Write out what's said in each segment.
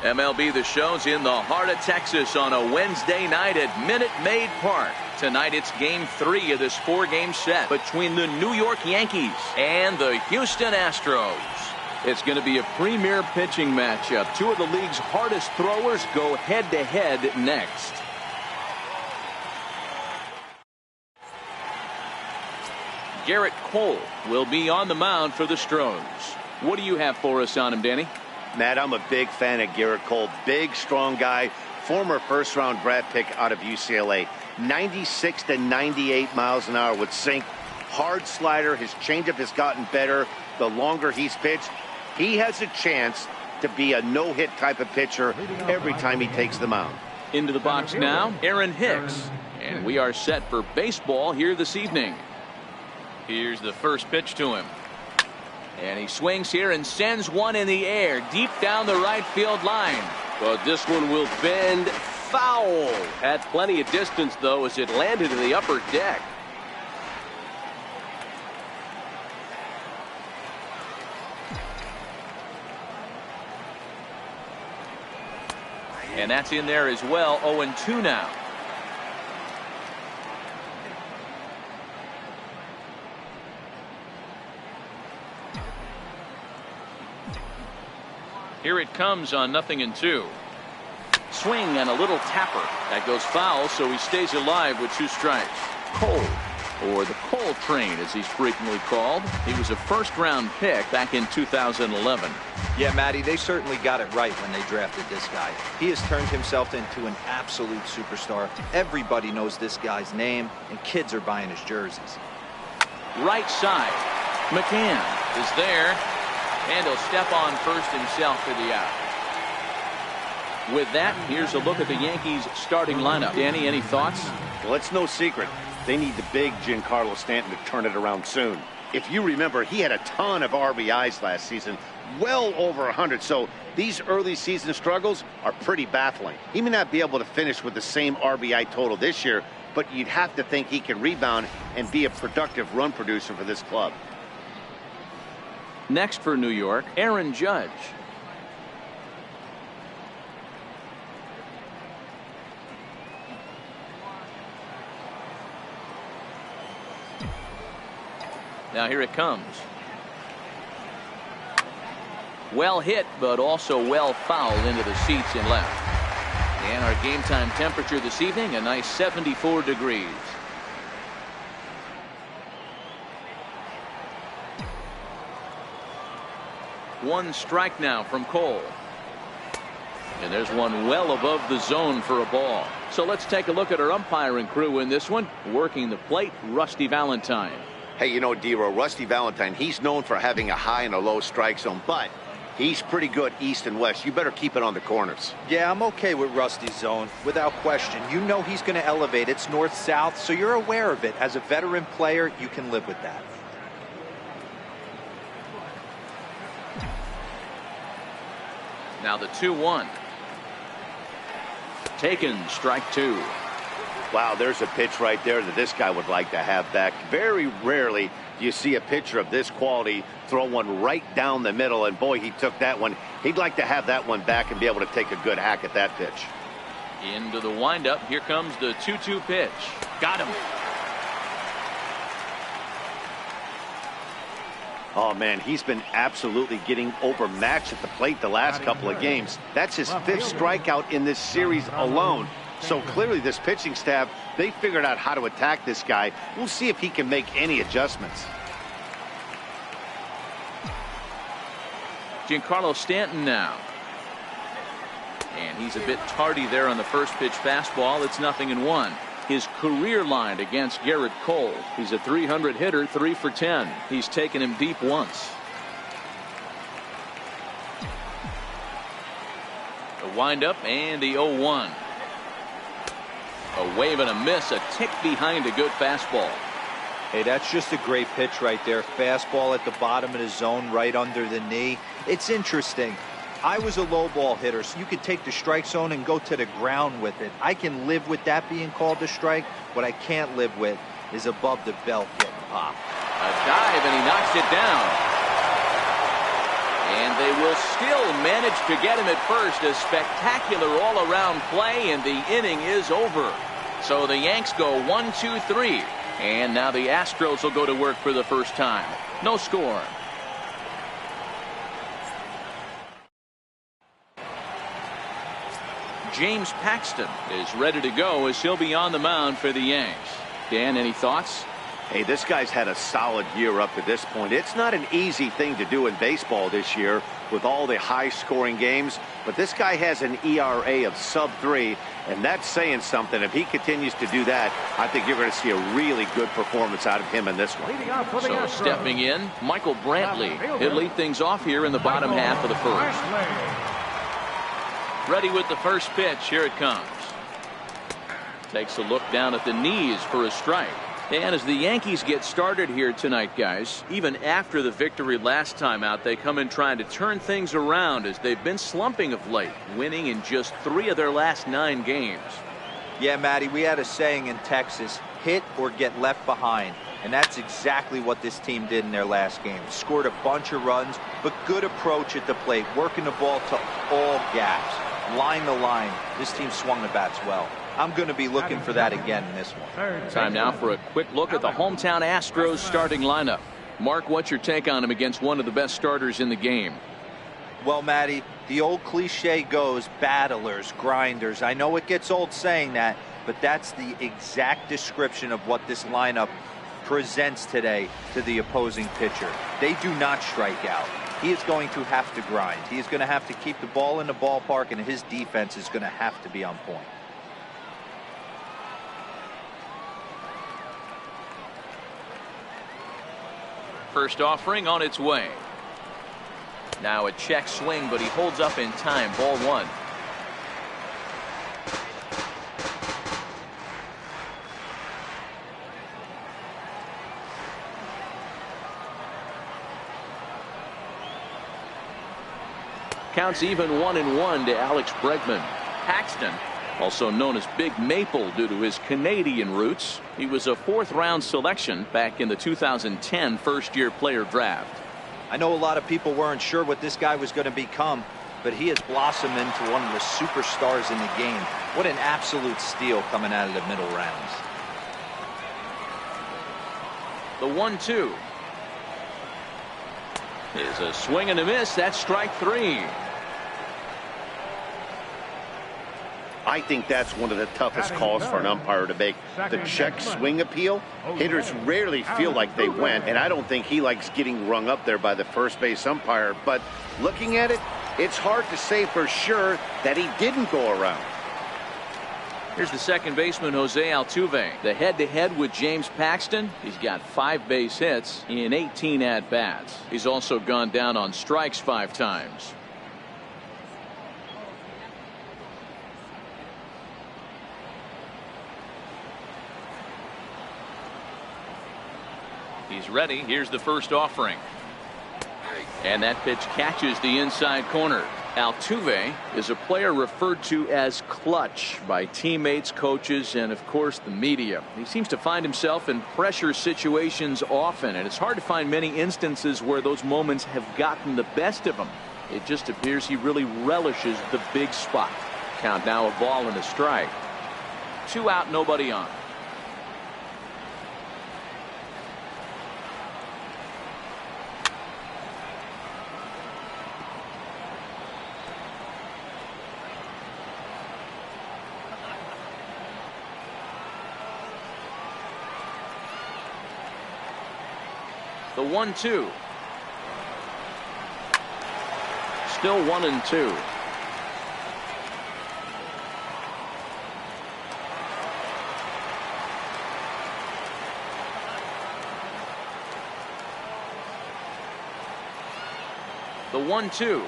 MLB The Show's in the heart of Texas on a Wednesday night at Minute Maid Park. Tonight it's Game 3 of this 4-game set between the New York Yankees and the Houston Astros. It's going to be a premier pitching matchup. Two of the league's hardest throwers go head-to-head next. Gerrit Cole will be on the mound for the Stros. What do you have for us on him, Danny? Matt, I'm a big fan of Gerrit Cole. Big, strong guy. Former first-round draft pick out of UCLA. 96 to 98 miles an hour with sink. Hard slider. His changeup has gotten better the longer he's pitched. He has a chance to be a no-hit type of pitcher every time he takes the mound. Into the box now, Aaron Hicks. And we are set for baseball here this evening. Here's the first pitch to him. And he swings here and sends one in the air deep down the right field line. But this one will bend foul. Had plenty of distance, though, as it landed in the upper deck. And that's in there as well. 0-2 now. Here it comes on 0-2. Swing and a little tapper. That goes foul, so he stays alive with 2 strikes. Cole, or the Cole Train as he's frequently called. He was a first-round pick back in 2011. Yeah, Matty, they certainly got it right when they drafted this guy. He has turned himself into an absolute superstar. Everybody knows this guy's name, and kids are buying his jerseys. Right side. McCann is there. And he'll step on first himself for the out. With that, here's a look at the Yankees starting lineup. Danny, any thoughts? Well, it's no secret. They need the big Giancarlo Stanton to turn it around soon. If you remember, he had a ton of RBIs last season, well over 100. So these early season struggles are pretty baffling. He may not be able to finish with the same RBI total this year, but you'd have to think he can rebound and be a productive run producer for this club. Next for New York, Aaron Judge. Now here it comes. Well hit, but also well fouled into the seats and left. And our game time temperature this evening, a nice 74 degrees. One strike now from Cole. And there's one well above the zone for a ball. So let's take a look at our umpiring crew in this one. Working the plate, Rusty Valentine. Hey, you know, D-Row, Rusty Valentine, he's known for having a high and a low strike zone, but he's pretty good east and west. You better keep it on the corners. Yeah, I'm okay with Rusty's zone, without question. You know he's going to elevate. It's north-south, so you're aware of it. As a veteran player, you can live with that. Now the 2-1. Taken, strike 2. Wow, there's a pitch right there that this guy would like to have back. Very rarely do you see a pitcher of this quality throw one right down the middle, and boy, he took that one. He'd like to have that one back and be able to take a good hack at that pitch. Into the windup. Here comes the 2-2 pitch. Got him. Oh, man, he's been absolutely getting overmatched at the plate the last couple of games. That's his 5th strikeout in this series alone. So clearly this pitching staff, they figured out how to attack this guy. We'll see if he can make any adjustments. Giancarlo Stanton now. And he's a bit tardy there on the first pitch fastball. It's 0-1. His career line against Gerrit Cole. He's a 300 hitter, 3 for 10. He's taken him deep once. The windup and the 0-1. A wave and a miss, a tick behind a good fastball. Hey, that's just a great pitch right there. Fastball at the bottom of the zone, right under the knee. It's interesting. I was a low ball hitter, so you could take the strike zone and go to the ground with it. I can live with that being called a strike. What I can't live with is above the belt getting popped. A dive, and he knocks it down. And they will still manage to get him at first. A spectacular all-around play, and the inning is over. So the Yanks go 1-2-3. And now the Astros will go to work for the first time. No score. James Paxton is ready to go as he'll be on the mound for the Yanks. Dan, any thoughts? Hey, this guy's had a solid year up to this point. It's not an easy thing to do in baseball this year with all the high-scoring games, but this guy has an ERA of sub-3, and that's saying something. If he continues to do that, I think you're going to see a really good performance out of him in this one. So stepping in, Michael Brantley. He'll lead things off here in the bottom half of the first. Ready with the first pitch. Here it comes. Takes a look down at the knees for a strike. And as the Yankees get started here tonight, guys, even after the victory last time out, they come in trying to turn things around as they've been slumping of late, winning in just 3 of their last 9 games. Yeah, Matty, we had a saying in Texas, hit or get left behind. And that's exactly what this team did in their last game. Scored a bunch of runs, but good approach at the plate, working the ball to all gaps. Line to line. This team swung the bats well. I'm going to be looking for that again in this one. Time now for a quick look at the hometown Astros starting lineup. Mark, what's your take on him against one of the best starters in the game? Well, Matty, the old cliche goes, battlers, grinders. I know it gets old saying that, but that's the exact description of what this lineup presents today to the opposing pitcher. They do not strike out. He is going to have to grind. He is going to have to keep the ball in the ballpark, and his defense is going to have to be on point. First offering on its way. Now a check swing, but he holds up in time. Ball 1. Counts even 1-1 to Alex Bregman. Paxton, also known as Big Maple due to his Canadian roots. He was a 4th-round selection back in the 2010 first-year player draft. I know a lot of people weren't sure what this guy was going to become, but he has blossomed into one of the superstars in the game. What an absolute steal coming out of the middle rounds. The 1-2 is a swing and a miss. That's strike 3. I think that's one of the toughest calls for an umpire to make. The check swing appeal. Hitters rarely feel like they went, and I don't think he likes getting rung up there by the first base umpire. But looking at it, it's hard to say for sure that he didn't go around. Here's the second baseman, Jose Altuve. The head-to-head with James Paxton. He's got 5 base hits in 18 at-bats. He's also gone down on strikes 5 times. He's ready. Here's the first offering. And that pitch catches the inside corner. Altuve is a player referred to as clutch by teammates, coaches, and of course the media. He seems to find himself in pressure situations often, and it's hard to find many instances where those moments have gotten the best of him. It just appears he really relishes the big spot. Count now, a ball and a strike. 2 out, nobody on. The 1-2. Still 1-2. The 1-2.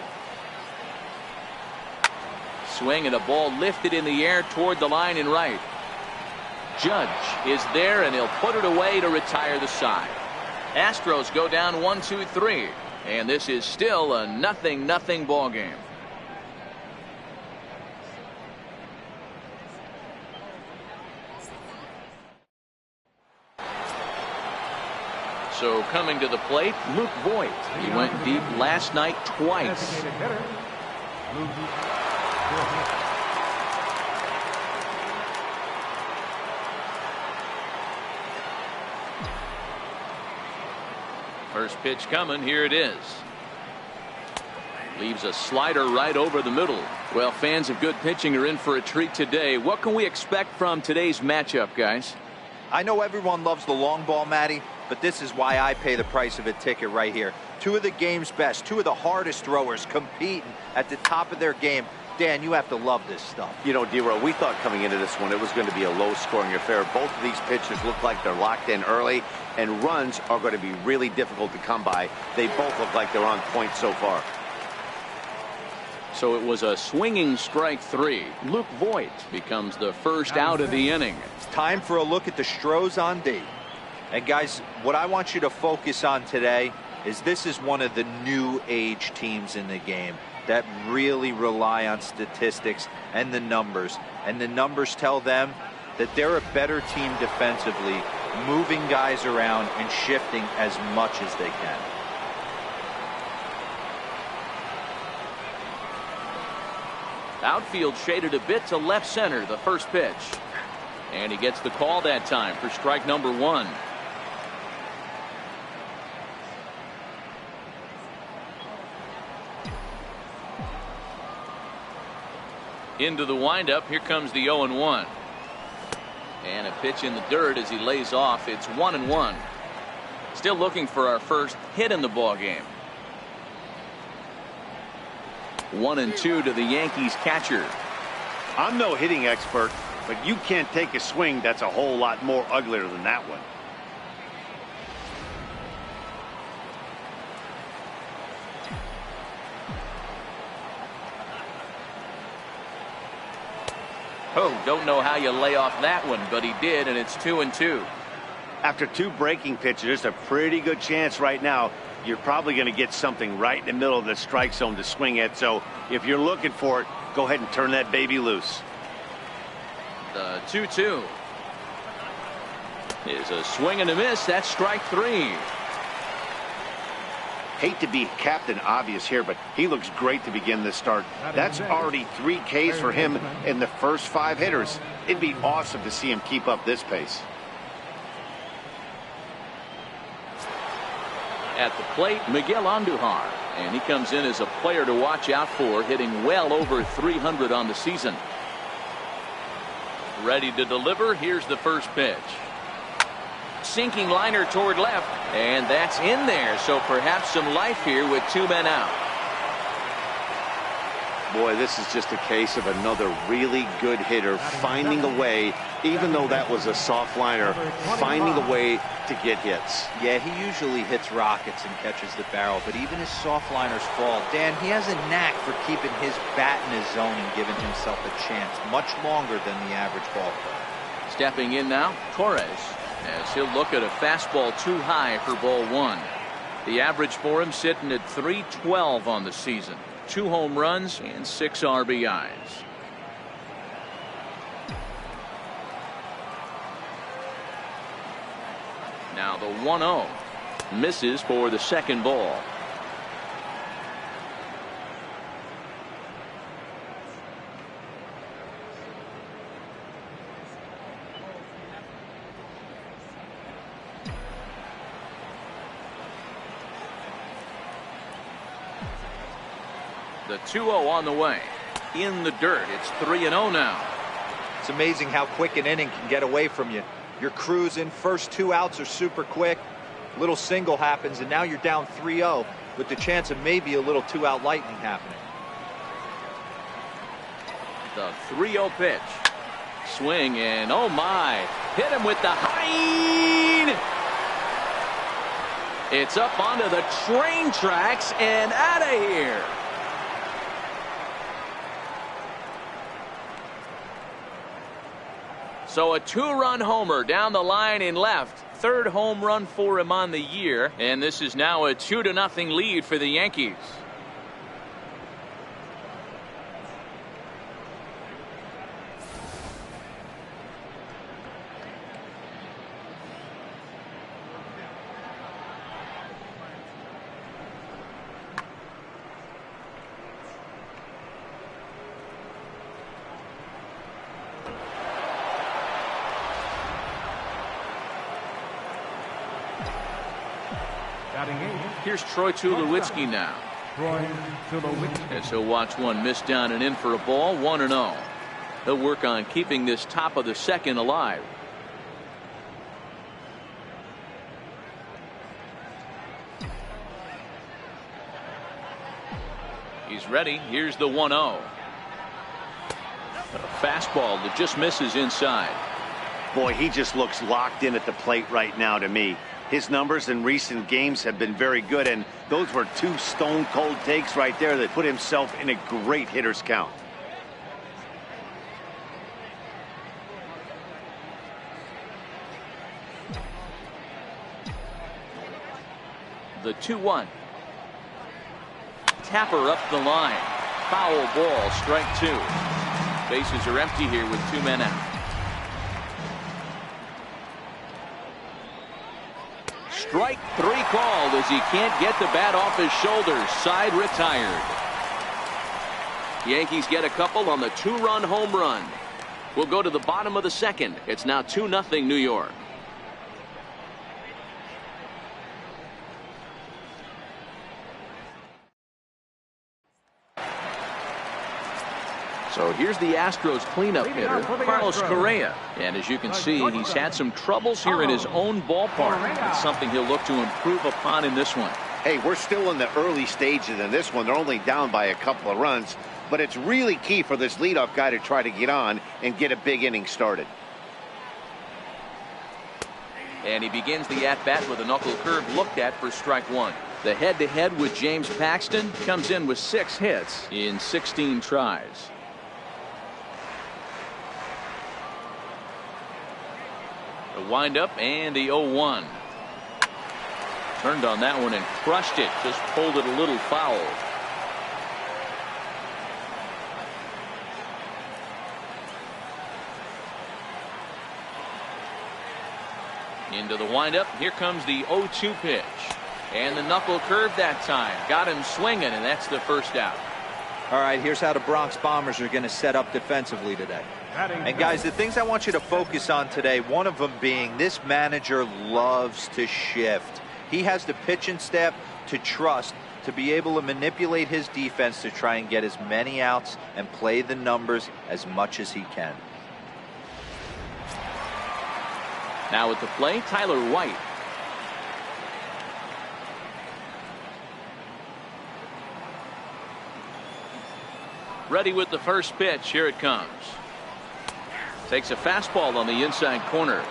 Swing and a ball lifted in the air toward the line and right. Judge is there, and he'll put it away to retire the side. Astros go down 1-2-3, and this is still a 0-0 ball game. So coming to the plate, Luke Voigt. He went deep last night twice. First pitch coming. Here it is. Leaves a slider right over the middle. Well, fans of good pitching are in for a treat today. What can we expect from today's matchup, guys? I know everyone loves the long ball, Matty, but this is why I pay the price of a ticket right here. Two of the game's best, two of the hardest throwers competing at the top of their game. Dan, you have to love this stuff. You know, D-Row, we thought coming into this one it was going to be a low-scoring affair. Both of these pitchers look like they're locked in early, and runs are going to be really difficult to come by. They both look like they're on point so far. So it was a swinging strike three. Luke Voigt becomes the first out of the inning. It's time for a look at the Stros on D. And guys, what I want you to focus on today is this is one of the new age teams in the game that really rely on statistics and the numbers. And the numbers tell them that they're a better team defensively, moving guys around and shifting as much as they can. Outfield shaded a bit to left center, the first pitch. And he gets the call that time for strike number one. Into the windup, here comes the 0-1. And a pitch in the dirt as he lays off. It's 1-1. Still looking for our first hit in the ball game. 1-2 to the Yankees catcher. I'm no hitting expert, but you can't take a swing that's a whole lot more uglier than that one. Oh, don't know how you lay off that one, but he did, and it's 2-2. After two breaking pitches, there's a pretty good chance right now you're probably going to get something right in the middle of the strike zone to swing at. So if you're looking for it, go ahead and turn that baby loose. The 2-2 is a swing and a miss. That's strike three. Hate to be Captain Obvious here, but he looks great to begin this start. That's already 3 Ks for him in the first 5 hitters. It'd be awesome to see him keep up this pace. At the plate, Miguel Andujar, and he comes in as a player to watch out for, hitting well over 300 on the season. Ready to deliver. Here's the first pitch. Sinking liner toward left, and that's in there. So perhaps some life here with 2 men out. Boy, this is just a case of another really good hitter finding a way, even though that was a soft liner, finding a way to get hits. Yeah, he usually hits rockets and catches the barrel, but even his soft liners fall. Dan, he has a knack for keeping his bat in his zone and giving himself a chance much longer than the average ball player. Stepping in now, Torres, as he'll look at a fastball too high for ball one. The average for him sitting at .312 on the season. 2 home runs and 6 RBIs. Now the 1-0 misses for the second ball. The 2-0 on the way. In the dirt. It's 3-0 now. It's amazing how quick an inning can get away from you. You're cruising. First 2 outs are super quick. Little single happens, and now you're down 3-0 with the chance of maybe a little 2-out lightning happening. The 3-0 pitch. Swing, and oh my. Hit him with the high. It's up onto the train tracks and out of here. So a 2-run homer down the line in left. 3rd home run for him on the year. And this is now a 2-0 lead for the Yankees. Here's Troy Tulowitzki now. As he'll watch one miss down and in for a ball, 1-0. He'll work on keeping this top of the second alive. He's ready. Here's the 1-0. A fastball that just misses inside. Boy, he just looks locked in at the plate right now to me. His numbers in recent games have been very good, and those were two stone-cold takes right there that put himself in a great hitter's count. The 2-1. Tapper up the line. Foul ball, strike two. Bases are empty here with 2 men out. Strike 3 called as he can't get the bat off his shoulders. Side retired. Yankees get a couple on the 2-run home run. We'll go to the bottom of the second. It's now 2-0 New York. So here's the Astros cleanup hitter, Carlos Correa. And as you can see, he's had some troubles here in his own ballpark. It's something he'll look to improve upon in this one. Hey, we're still in the early stages in this one. They're only down by a couple of runs. But it's really key for this leadoff guy to try to get on and get a big inning started. And he begins the at-bat with a knuckle curve looked at for strike one. The head-to-head with James Paxton comes in with 6 hits in 16 tries. The windup and the 0-1. Turned on that one and crushed it. Just pulled it a little foul. Into the windup. Here comes the 0-2 pitch. And the knuckle curve that time. Got him swinging, and that's the first out. All right, here's how the Bronx Bombers are going to set up defensively today. And guys, the things I want you to focus on today, one of them being this manager loves to shift. He has the pitching staff to trust to be able to manipulate his defense to try and get as many outs and play the numbers as much as he can. Now at the plate, Tyler White. Ready with the first pitch. Here it comes. Takes a fastball on the inside corner.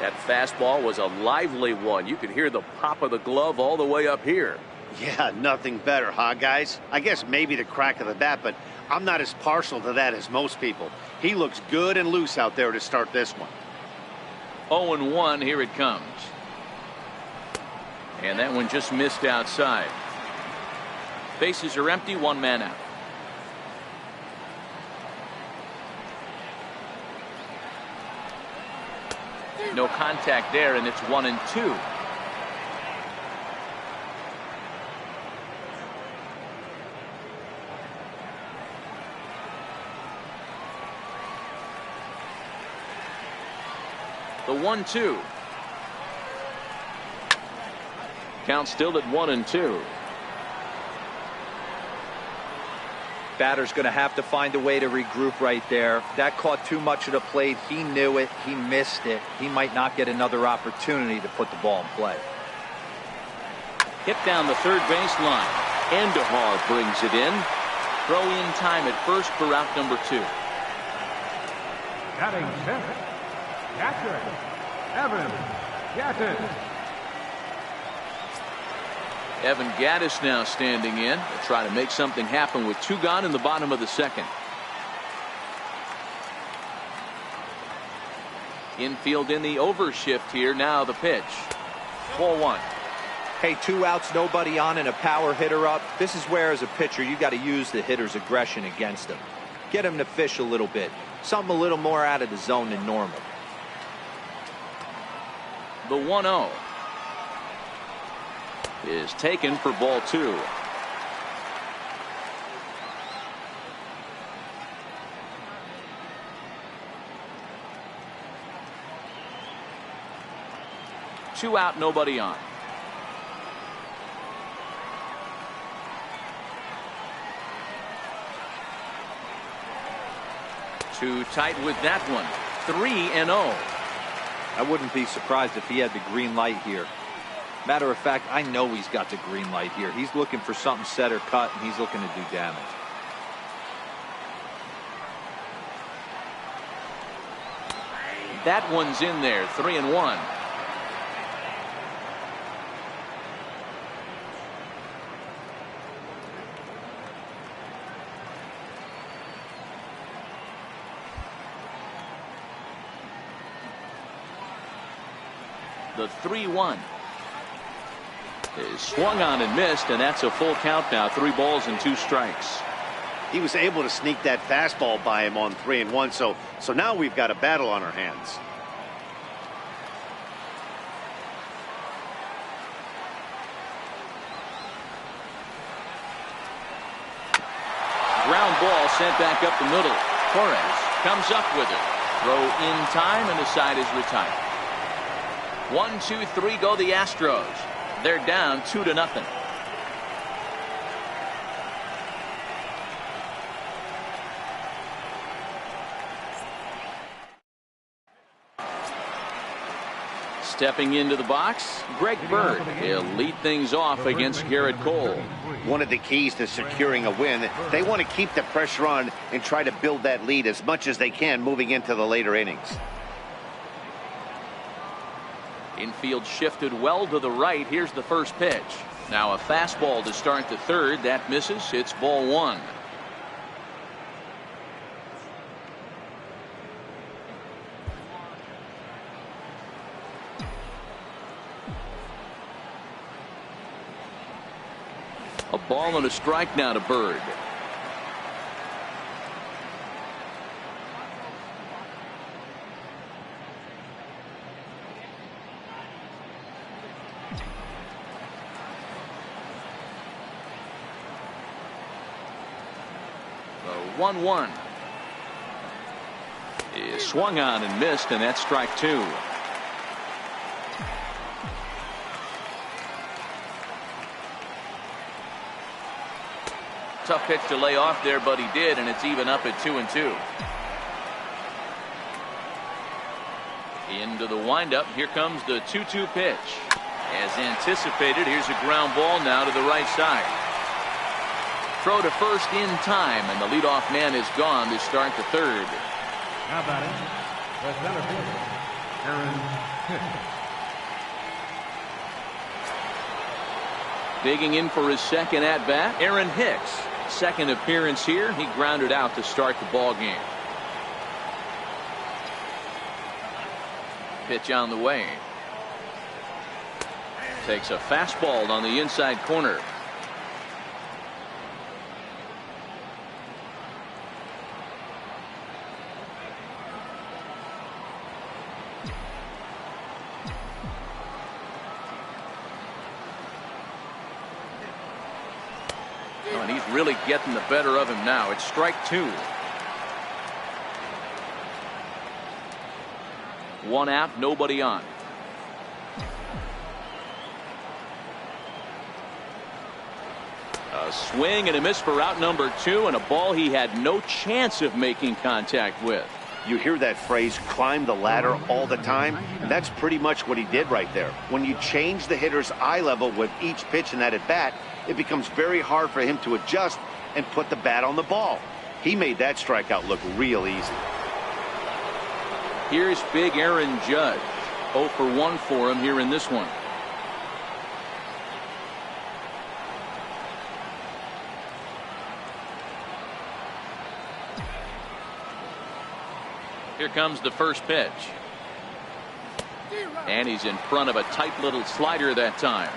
That fastball was a lively one. You could hear the pop of the glove all the way up here. Yeah, nothing better, huh, guys? I guess maybe the crack of the bat, but I'm not as partial to that as most people. He looks good and loose out there to start this one. 0-1. Here it comes. And that one just missed outside. Bases are empty. 1 man out. No contact there, and it's 1-2. The 1-2. Count still at 1-2. Batter's going to have to find a way to regroup right there. That caught too much of the plate. He knew it. He missed it. He might not get another opportunity to put the ball in play. Hit down the third base line. Endahar brings it in. Throw in time at first for out number 2. Batting center, Evan Gattis. Evan Gattis now standing in to try to make something happen with 2 gone in the bottom of the second. Infield in the overshift here. Now the pitch. 4-1. Hey, 2 outs, nobody on, and a power hitter up. This is where, as a pitcher, you got to use the hitter's aggression against him. Get him to fish a little bit. Something a little more out of the zone than normal. The 1-0 is taken for ball 2. 2 out, nobody on. Too tight with that one. 3-0. I wouldn't be surprised if he had the green light here. Matter of fact, I know he's got the green light here. He's looking for something set or cut, and he's looking to do damage. That one's in there. 3-1. The 3-1 is swung on and missed, and that's a full count now. 3 balls and 2 strikes. He was able to sneak that fastball by him on 3-1, so now we've got a battle on our hands. Ground ball sent back up the middle. Torres comes up with it. Throw in time, and the side is retired. 1, 2, 3 go the Astros. They're down 2-0. Stepping into the box, Greg Bird. He'll lead things off against Gerrit Cole. One of the keys to securing a win, they want to keep the pressure on and try to build that lead as much as they can moving into the later innings. Infield shifted well to the right. Here's the first pitch. Now a fastball to start the third. That misses. It's ball 1. A ball and a strike now to Bird. The 1-1 is swung on and missed, and that's strike 2. Tough pitch to lay off there, but he did, and it's even up at 2-2. Into the windup. Here comes the 2-2 pitch. As anticipated, here's a ground ball now to the right side. Throw to first in time, and the leadoff man is gone to start the third. Now batting, the center fielder, Aaron Hicks. Digging in for his second at bat, Aaron Hicks. Second appearance here. He grounded out to start the ball game. Pitch on the way. Takes a fastball on the inside corner. And he's really getting the better of him now. It's strike 2. 1 out, nobody on. A swing and a miss for out number 2, and a ball he had no chance of making contact with. You hear that phrase, climb the ladder, all the time. That's pretty much what he did right there. When you change the hitter's eye level with each pitch in that at bat, it becomes very hard for him to adjust and put the bat on the ball. He made that strikeout look real easy. Here's big Aaron Judge. 0 for 1 for him here in this one. Here comes the first pitch. And he's in front of a tight little slider that time.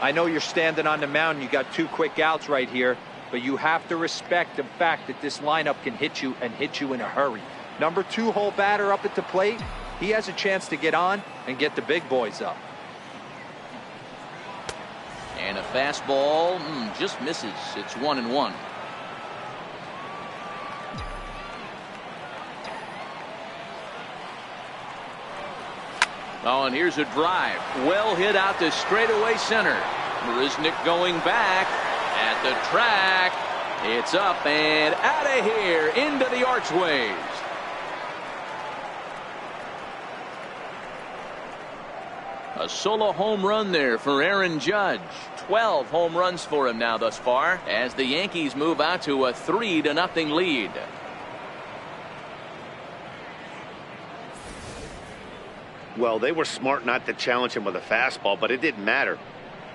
I know you're standing on the mound. You got 2 quick outs right here, but you have to respect the fact that this lineup can hit you and hit you in a hurry. Number 2 hole batter up at the plate. He has a chance to get on and get the big boys up. And a fastball just misses. It's 1-1. Oh, and here's a drive. Well hit out to straightaway center. Marisnick going back at the track. It's up and out of here into the archways. A solo home run there for Aaron Judge. 12 home runs for him now thus far as the Yankees move out to a 3-0 lead. Well, they were smart not to challenge him with a fastball, but it didn't matter.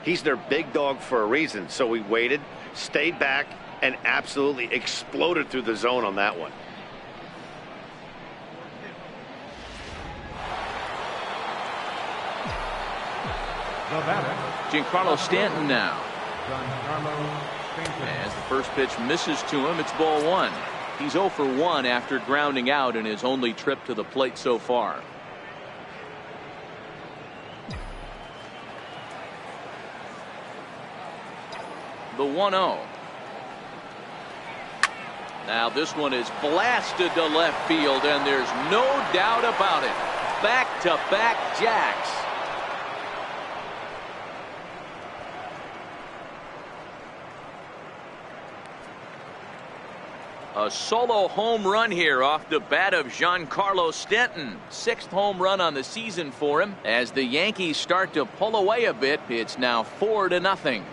He's their big dog for a reason, so he waited, stayed back, and absolutely exploded through the zone on that one. Giancarlo Stanton now. As the first pitch misses to him, it's ball one. He's 0 for 1 after grounding out in his only trip to the plate so far. The 1-0. Now this one is blasted to left field, and there's no doubt about it. Back-to-back jacks. A solo home run here off the bat of Giancarlo Stanton. 6th home run on the season for him. As the Yankees start to pull away a bit, it's now 4-0.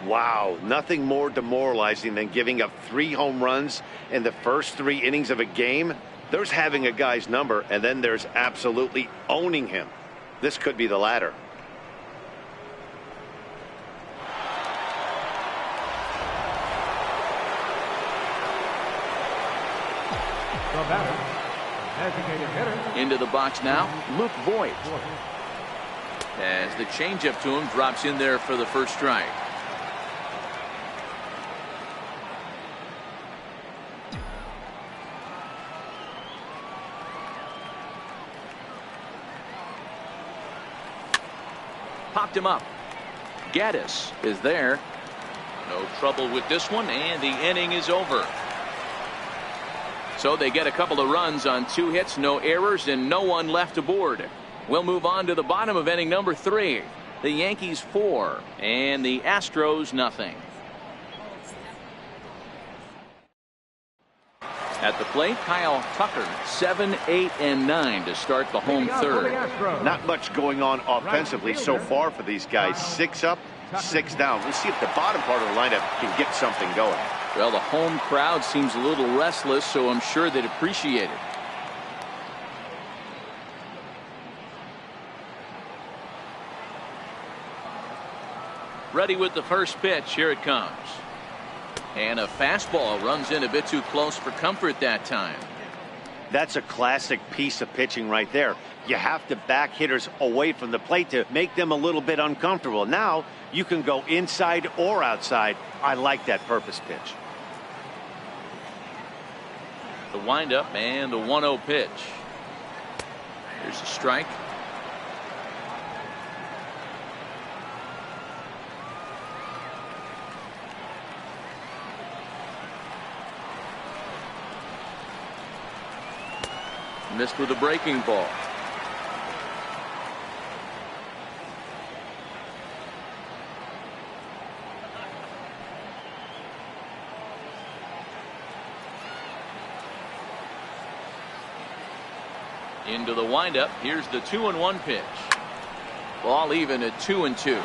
Wow, nothing more demoralizing than giving up 3 home runs in the first 3 innings of a game. There's having a guy's number, and then there's absolutely owning him. This could be the latter. Into the box now, Luke Voigt. As the changeup to him drops in there for the first strike. Popped him up. Gaddis is there. No trouble with this one, and the inning is over. So they get a couple of runs on 2 hits, no errors, and no one left aboard. We'll move on to the bottom of inning number 3. The Yankees 4 and the Astros nothing. At the plate, Kyle Tucker, 7, 8, and 9 to start the home third. Not much going on offensively so far for these guys. 6 up, 6 down. We'll see if the bottom part of the lineup can get something going. Well, the home crowd seems a little restless, so I'm sure they'd appreciate it. Ready with the first pitch. Here it comes. And a fastball runs in a bit too close for comfort that time. That's a classic piece of pitching right there. You have to back hitters away from the plate to make them a little bit uncomfortable. Now you can go inside or outside. I like that purpose pitch. The windup and the 1-0 pitch. Here's a strike. Missed with a breaking ball. Into the windup. Here's the 2-1 pitch. Ball even at 2-2.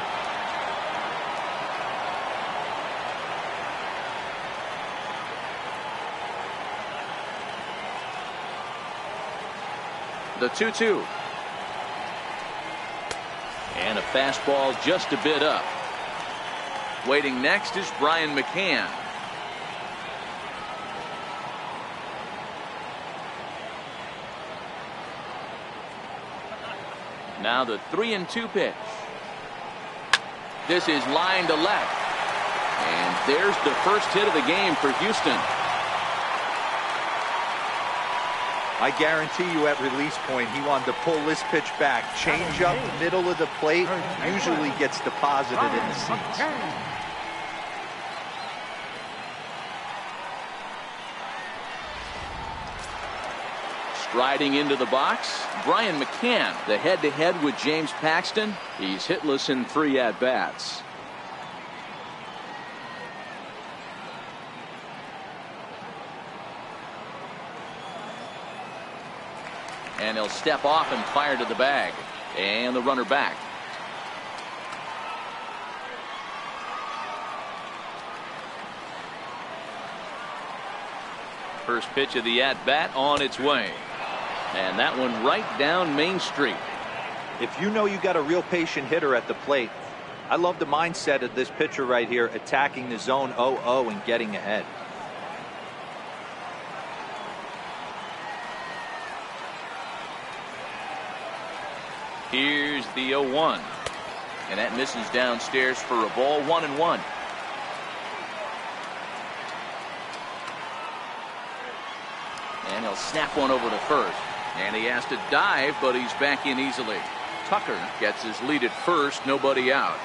The 2-2. And a fastball just a bit up. Waiting next is Brian McCann. Now the 3-2 pitch. This is line to left. And there's the first hit of the game for Houston. I guarantee you at release point he wanted to pull this pitch back. Change up middle of the plate usually gets deposited in the seats. Riding into the box, Brian McCann. The head-to-head with James Paxton. He's hitless in 3 at-bats. And he'll step off and fire to the bag. And the runner back. First pitch of the at-bat on its way. And that one right down Main Street. If you know you got a real patient hitter at the plate, I love the mindset of this pitcher right here, attacking the zone 0-0 and getting ahead. Here's the 0-1. And that misses downstairs for a ball. 1-1. And he'll snap one over to first. And he has to dive, but he's back in easily. Tucker gets his lead at first, nobody out.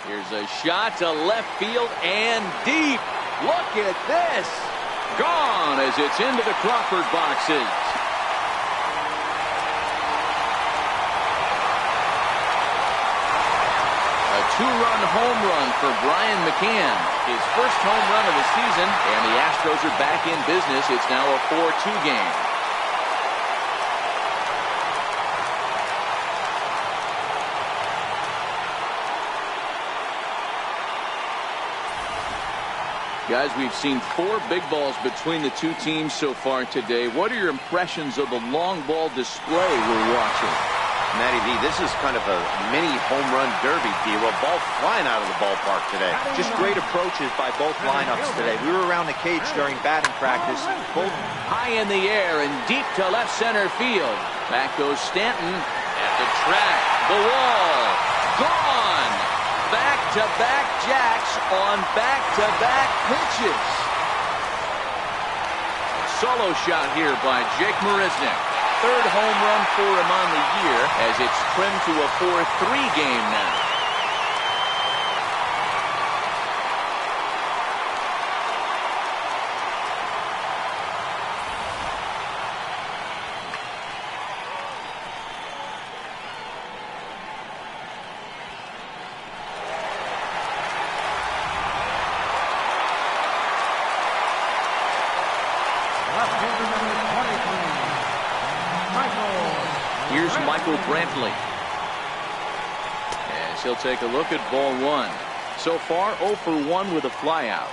Here's a shot to left field and deep. Look at this. Gone as it's into the Crawford boxes. A 2-run home run for Brian McCann. His first home run of the season, and the Astros are back in business. It's now a 4-2 game. Guys, we've seen 4 big balls between the two teams so far today. What are your impressions of the long ball display we're watching? Matty V, this is kind of a mini home run derby, D-Roll. Ball flying out of the ballpark today. Just great approaches by both lineups today. We were around the cage during batting practice. Both high in the air and deep to left center field. Back goes Stanton at the track. The wall. Gone. Back-to-back jacks on back-to-back pitches. A solo shot here by Jake Marisnick. 3rd home run for him on the year as it's trimmed to a 4-3 game now. Here's Michael Brantley. As he'll take a look at ball 1. So far 0 for 1 with a flyout.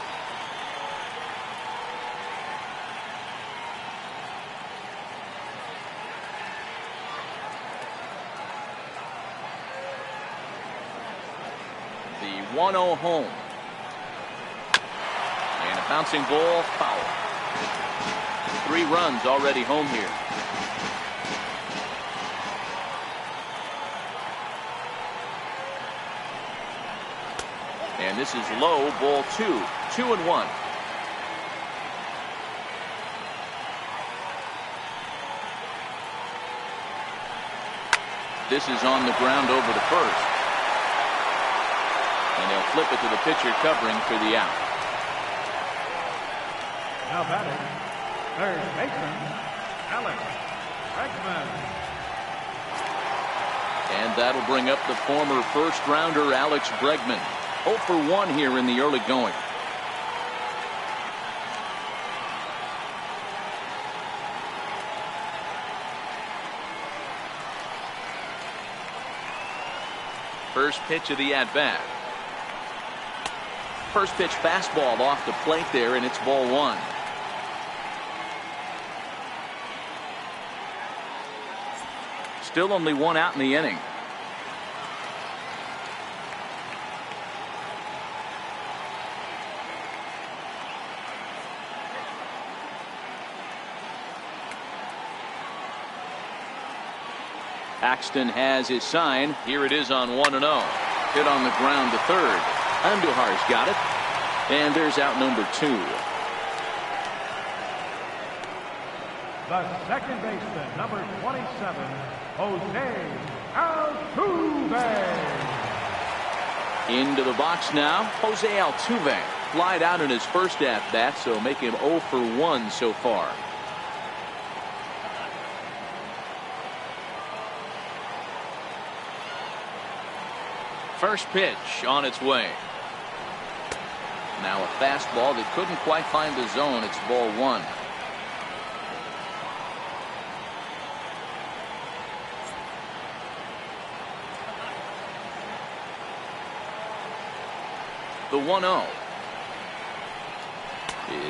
The 1-0 home. And a bouncing ball foul. 3 runs already home here. And this is low, ball 2. 2-1. This is on the ground over to first. And they'll flip it to the pitcher covering for the out. Now batting, third baseman, Alex Bregman. And that'll bring up the former first-rounder Alex Bregman. 0 for 1 here in the early going. First pitch of the at-bat. First pitch fastball off the plate there, and it's ball 1. Still only 1 out in the inning. Paxton has his sign. Here it is on 1-0. Hit on the ground to third. Andujar's got it. And there's out number 2. The second baseman, number 27, Jose Altuve. Into the box now, Jose Altuve. Flied out in his first at-bat, so make him 0 for 1 so far. First pitch on its way. Now a fastball that couldn't quite find the zone. It's ball 1. The 1-0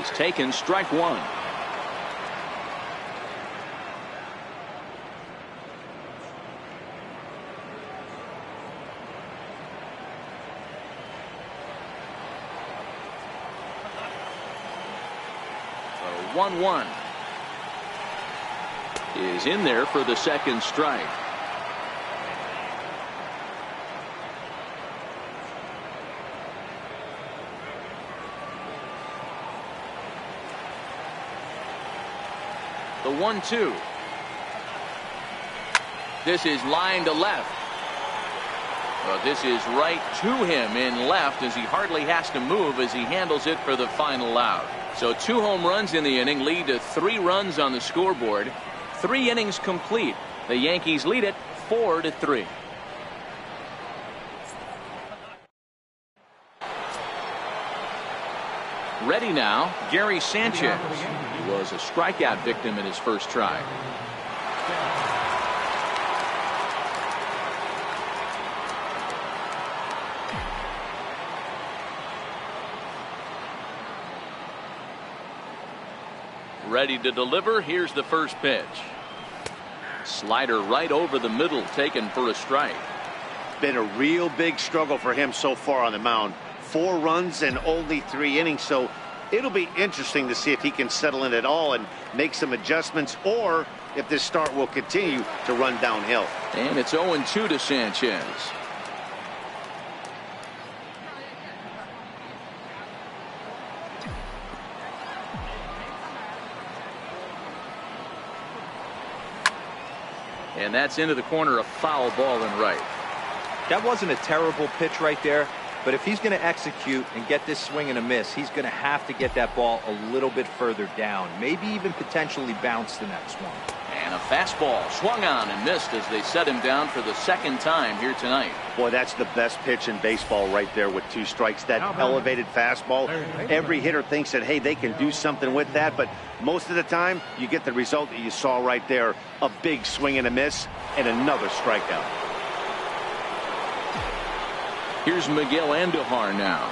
is taken, strike 1. The 1-1 is in there for the second strike. The 1-2. This is line to left. Well, this is right to him in left as he hardly has to move as he handles it for the final out. So 2 home runs in the inning lead to 3 runs on the scoreboard. 3 innings complete. The Yankees lead it 4-3. Ready now, Gary Sanchez. He was a strikeout victim in his first try. Ready to deliver. Here's the first pitch. Slider right over the middle, taken for a strike. Been a real big struggle for him so far on the mound. 4 runs and only 3 innings, so it'll be interesting to see if he can settle in at all and make some adjustments, or if this start will continue to run downhill. And it's 0-2 to Sanchez. And that's into the corner, a foul ball and right. That wasn't a terrible pitch right there. But if he's going to execute and get this swing and a miss, he's going to have to get that ball a little bit further down. Maybe even potentially bounce the next one. And a fastball swung on and missed as they set him down for the second time here tonight. Boy, that's the best pitch in baseball right there with 2 strikes. That elevated fastball. Every hitter thinks that, hey, they can do something with that. But most of the time, you get the result that you saw right there. A big swing and a miss and another strikeout. Here's Miguel Andujar now.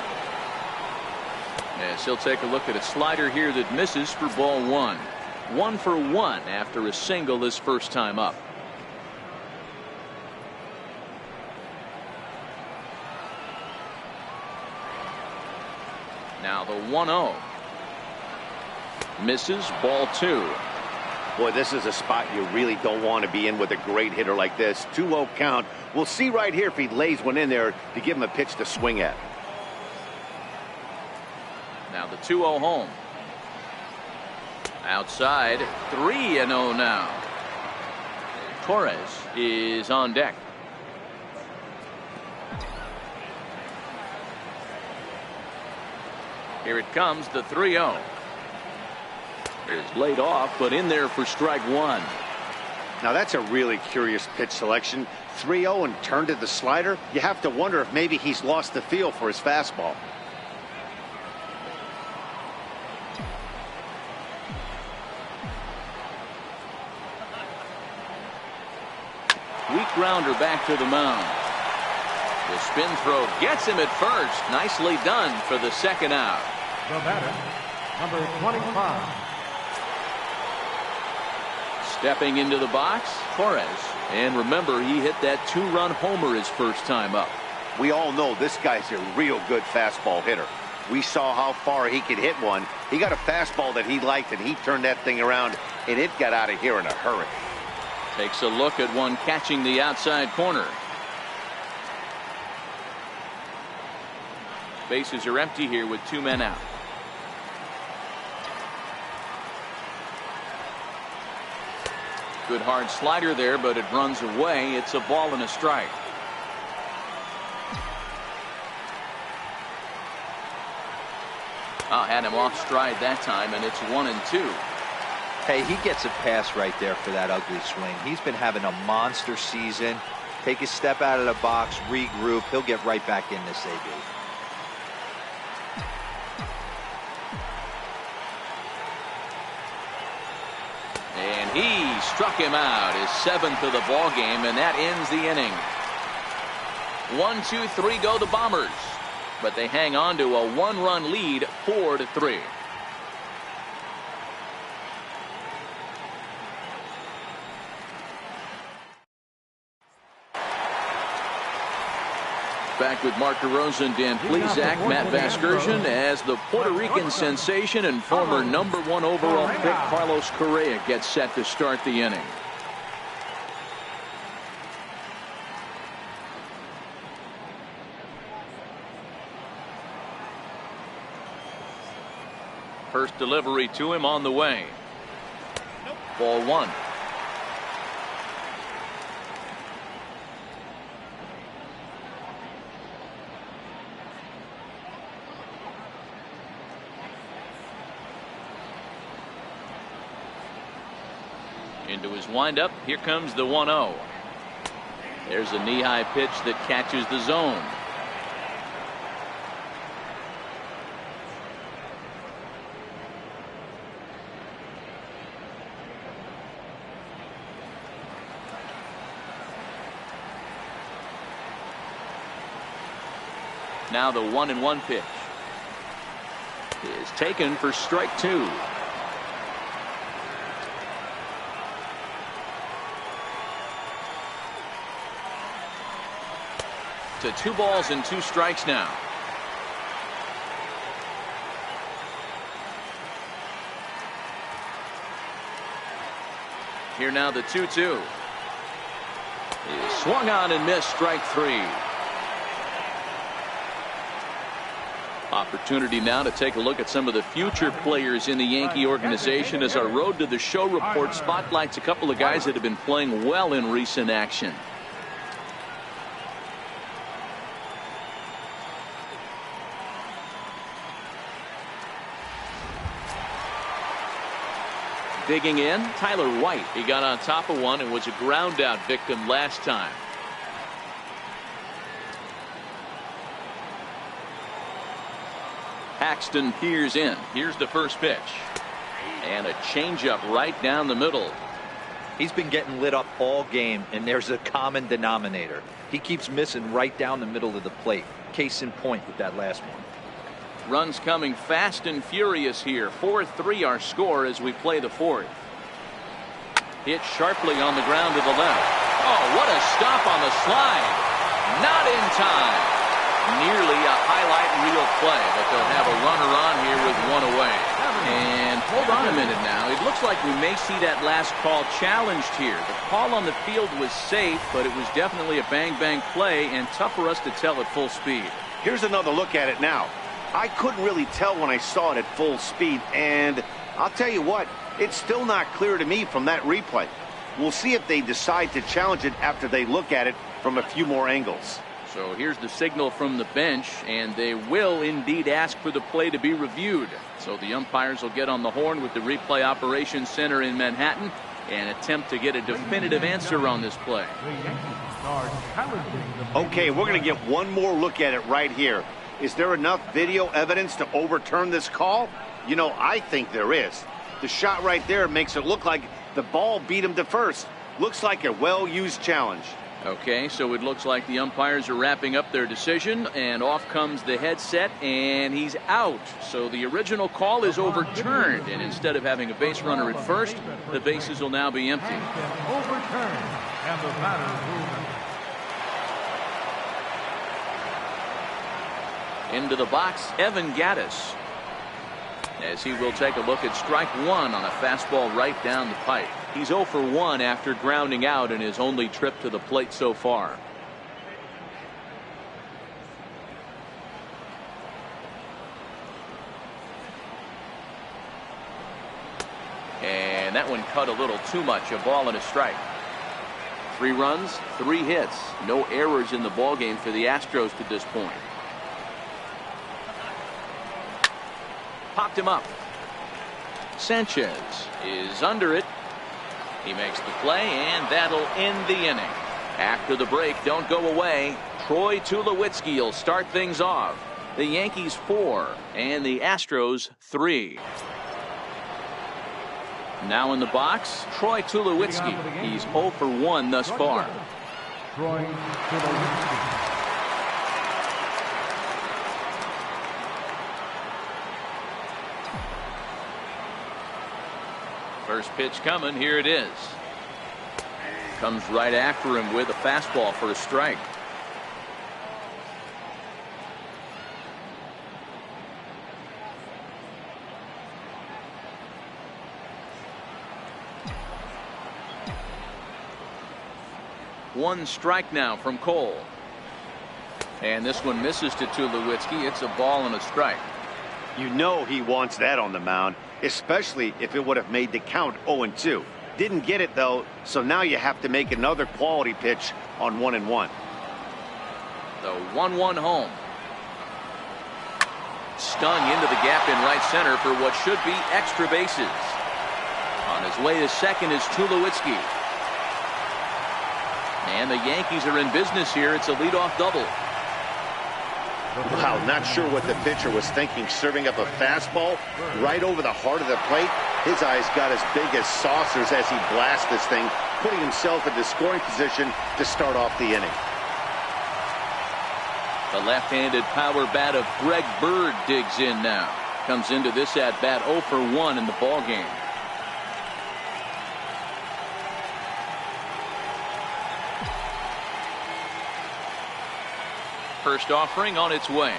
As he'll take a look at a slider here that misses for ball 1. 1 for 1 after a single his first time up. Now the 1-0. Misses, ball 2. Boy, this is a spot you really don't want to be in with a great hitter like this. 2-0 count. We'll see right here if he lays one in there to give him a pitch to swing at. Now the 2-0 home. Outside, 3-0 now. Torres is on deck. Here it comes, the 3-0. Is laid off, but in there for strike 1. Now that's a really curious pitch selection. 3-0 and turned to the slider. You have to wonder if maybe he's lost the feel for his fastball. Weak grounder back to the mound. The spin throw gets him at first. Nicely done for the second out. The batter, number 25. Stepping into the box, Torres. And remember, he hit that 2-run homer his first time up. We all know this guy's a real good fastball hitter. We saw how far he could hit one. He got a fastball that he liked, and he turned that thing around, and it got out of here in a hurry. Takes a look at one catching the outside corner. Bases are empty here with 2 men out. Good hard slider there, but it runs away. It's a ball and a strike. Had him off stride that time, and it's 1-2. Hey, he gets a pass right there for that ugly swing. He's been having a monster season. Take a step out of the box, regroup. He'll get right back in this AB. And he struck him out, his 7th of the ball game, and that ends the inning. 1, 2, 3 go the Bombers, but they hang on to a 1-run lead, 4-3. Back with Mark DeRosa and Dan Plesac, Matt Vasgersian, as the Puerto Rican sensation and former #1 overall pick Carlos Correa gets set to start the inning. First delivery to him on the way. Ball 1. Into his windup. Here comes the 1-0. There's a knee-high pitch that catches the zone. Now the 1-1 pitch is taken for strike 2. To 2 balls and 2 strikes now. Here now the 2-2. He swung on and missed, strike 3. Opportunity now to take a look at some of the future players in the Yankee organization as our Road to the Show report spotlights a couple of guys that have been playing well in recent action. Digging in, Tyler White. He got on top of one and was a ground out victim last time. Paxton peers in. Here's the first pitch. And a changeup right down the middle. He's been getting lit up all game, and there's a common denominator. He keeps missing right down the middle of the plate. Case in point with that last one. Runs coming fast and furious here. 4-3 our score as we play the 4th. Hit sharply on the ground to the left. Oh, what a stop on the slide. Not in time. Nearly a highlight reel play, but they'll have a runner on here with 1 away. And hold on a minute now. It looks like we may see that last call challenged here. The call on the field was safe, but it was definitely a bang-bang play and tough for us to tell at full speed. Here's another look at it now. I couldn't really tell when I saw it at full speed, and I'll tell you what, it's still not clear to me from that replay. We'll see if they decide to challenge it after they look at it from a few more angles. So here's the signal from the bench, and they will indeed ask for the play to be reviewed. So the umpires will get on the horn with the replay operations center in Manhattan and attempt to get a definitive answer on this play. Okay, we're going to get one more look at it right here. Is there enough video evidence to overturn this call? You know, I think there is. The shot right there makes it look like the ball beat him to first. Looks like a well-used challenge. Okay, so it looks like the umpires are wrapping up their decision, and off comes the headset, and he's out. So the original call is overturned, and instead of having a base runner at first, the bases will now be empty. Overturned, and the batter into the box, Evan Gattis, as he will take a look at strike 1 on a fastball right down the pipe. He's 0 for 1 after grounding out in his only trip to the plate so far. And that one cut a little too much, a ball and a strike. 3 runs, 3 hits, no errors in the ballgame for the Astros to this point. popped him up. Sanchez is under it. He makes the play, and that'll end the inning. After the break, don't go away. Troy Tulowitzki will start things off. The Yankees 4 and the Astros 3. Now in the box, Troy Tulowitzki. He's 0 for 1 thus far. Troy Tulowitzki. First pitch coming. Here it is. Comes right after him with a fastball for a strike. One strike now from Cole. And this one misses to Tulowitzki. It's a ball and a strike. You know he wants that on the mound, especially if it would have made the count 0-2. Didn't get it, though, so now you have to make another quality pitch on 1-1. The 1-1 home. Stung into the gap in right center for what should be extra bases. On his way to second is Tulowitzki. And the Yankees are in business here. It's a leadoff double. Wow, not sure what the pitcher was thinking, serving up a fastball right over the heart of the plate. His eyes got as big as saucers as he blasts this thing, putting himself into scoring position to start off the inning. The left-handed power bat of Greg Bird digs in now. Comes into this at-bat 0 for 1 in the ballgame. First offering on its way.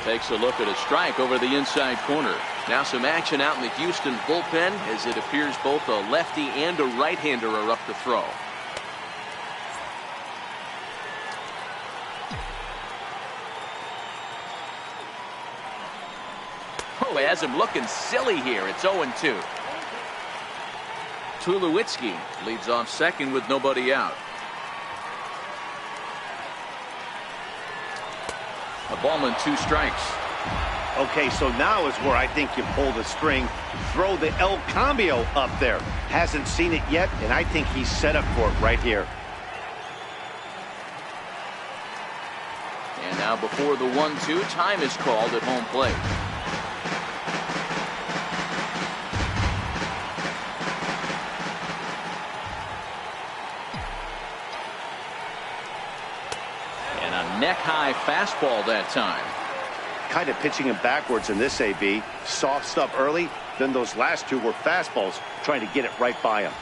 Takes a look at a strike over the inside corner. Now some action out in the Houston bullpen as it appears both a lefty and a right-hander are up to throw. Oh, has him looking silly here. It's 0-2. Tulowitzki leads off second with nobody out. A ball and 2 strikes. Okay, so now is where I think you pull the string. Throw the El Cambio up there. Hasn't seen it yet, and I think he's set up for it right here. And now before the 1-2, time is called at home plate. Neck-high fastball that time. Kind of pitching him backwards in this AB. Soft stuff early, then those last 2 were fastballs, trying to get it right by him.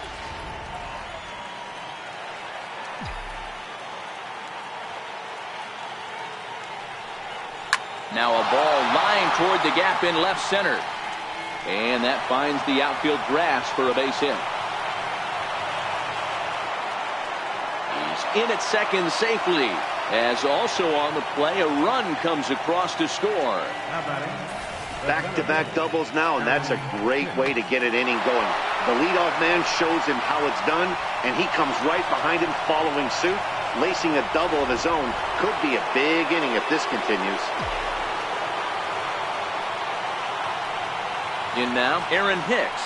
Now a ball lined toward the gap in left center. And that finds the outfield grass for a base hit. He's in at second safely. As also on the play, a run comes across to score. Back-to-back doubles now, and that's a great way to get an inning going. The leadoff man shows him how it's done, and he comes right behind him following suit. Lacing a double of his own could be a big inning if this continues. In now, Aaron Hicks,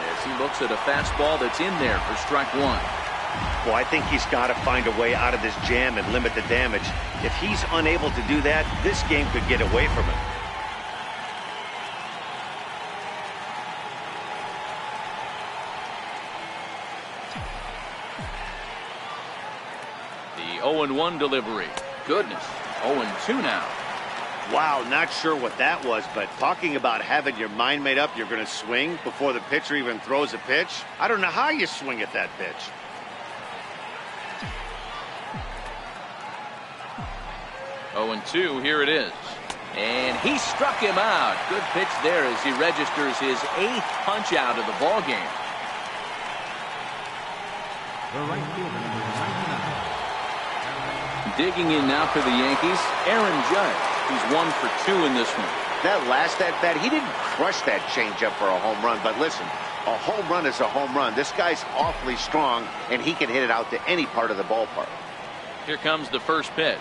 as he looks at a fastball that's in there for strike 1. Well, I think he's got to find a way out of this jam and limit the damage. If he's unable to do that, this game could get away from him. The 0-1 delivery. Goodness, 0-2 now. Wow, not sure what that was, but talking about having your mind made up you're going to swing before the pitcher even throws a pitch. I don't know how you swing at that pitch. 0-2, here it is. And he struck him out. Good pitch there as he registers his 8th punch out of the ball game. The right fielder, number 99. Digging in now for the Yankees, Aaron Judge. He's 1 for 2 in this one. That last at-bat, he didn't crush that changeup for a home run, but listen, a home run is a home run. This guy's awfully strong, and he can hit it out to any part of the ballpark. Here comes the first pitch.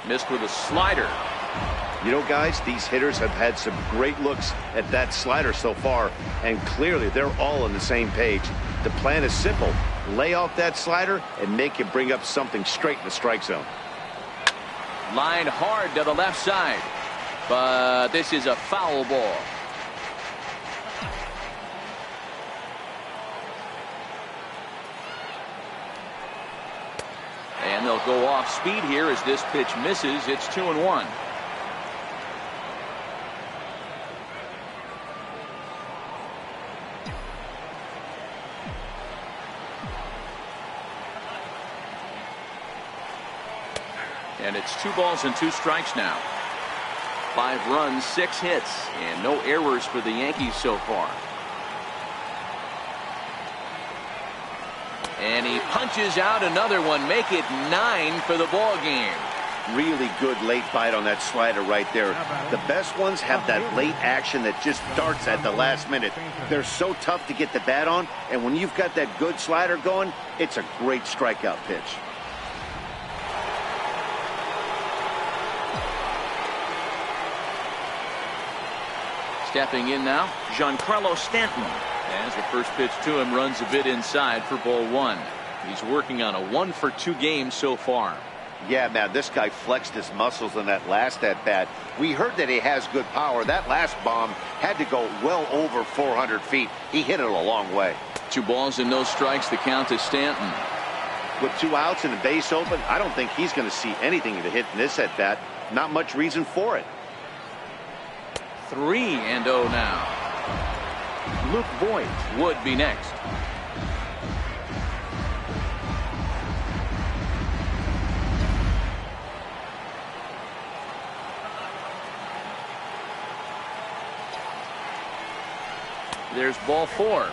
Missed with a slider. You know, guys, these hitters have had some great looks at that slider so far, and clearly they're all on the same page. The plan is simple. Lay off that slider and make him bring up something straight in the strike zone. Line hard to the left side, but this is a foul ball. And they'll go off speed here as this pitch misses. It's 2-1. And it's 2 balls and 2 strikes now. 5 runs, 6 hits, and no errors for the Yankees so far. And he punches out another one, make it 9 for the ball game. Really good late bite on that slider right there. The best ones have that late action that just darts at the last minute. They're so tough to get the bat on, and when you've got that good slider going, it's a great strikeout pitch. Stepping in now, Giancarlo Stanton. As the first pitch to him runs a bit inside for ball 1. He's working on a 1-for-2 game so far. Yeah, man, this guy flexed his muscles in that last at-bat. We heard that he has good power. That last bomb had to go well over 400 feet. He hit it a long way. 2 balls and no strikes, the count to Stanton. With 2 outs and a base open, I don't think he's going to see anything to hit in this at-bat. Not much reason for it. 3-0 now. Luke Voigt would be next. There's ball 4.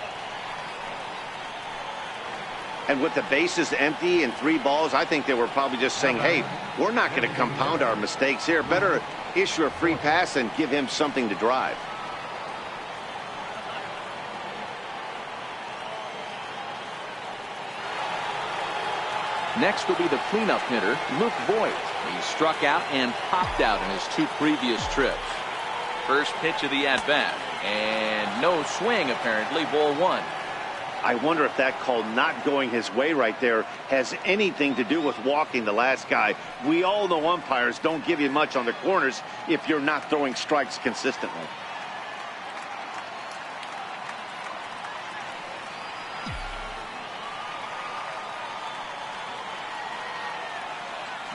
And with the bases empty and 3 balls, I think they were probably just saying, hey, we're not going to compound our mistakes here. Better issue a free pass and give him something to drive. Next will be the cleanup hitter, Luke Voigt. He struck out and popped out in his 2 previous trips. First pitch of the at-bat, and no swing apparently, ball 1. I wonder if that call not going his way right there has anything to do with walking the last guy. We all know umpires don't give you much on the corners if you're not throwing strikes consistently.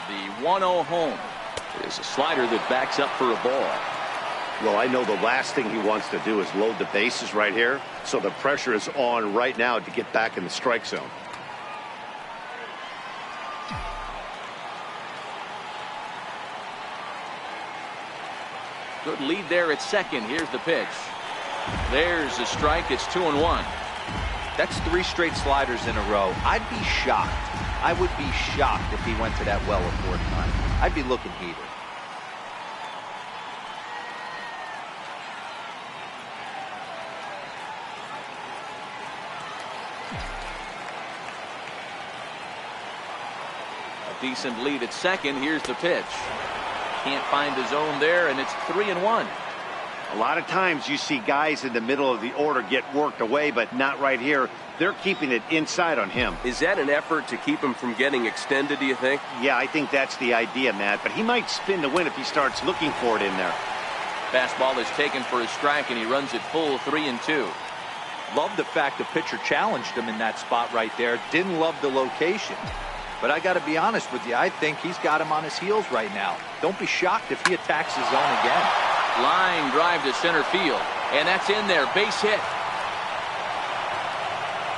The 1-0 home is a slider that backs up for a ball. Well, I know the last thing he wants to do is load the bases right here, so the pressure is on right now to get back in the strike zone. Good lead there at second. Here's the pitch. There's a strike. It's 2-1. That's 3 straight sliders in a row. I'd be shocked. I would be shocked if he went to that well a 4th time. I'd be looking heated. A decent lead at second. Here's the pitch. Can't find his own there, and it's 3-1. A lot of times you see guys in the middle of the order get worked away, but not right here. They're keeping it inside on him. Is that an effort to keep him from getting extended, do you think? Yeah, I think that's the idea, Matt. But he might spin to win if he starts looking for it in there. Fastball is taken for a strike, and he runs it full 3-2. Love the fact the pitcher challenged him in that spot right there. Didn't love the location. But I got to be honest with you, I think he's got him on his heels right now. Don't be shocked if he attacks his zone again. Line drive to center field, and that's in there. Base hit.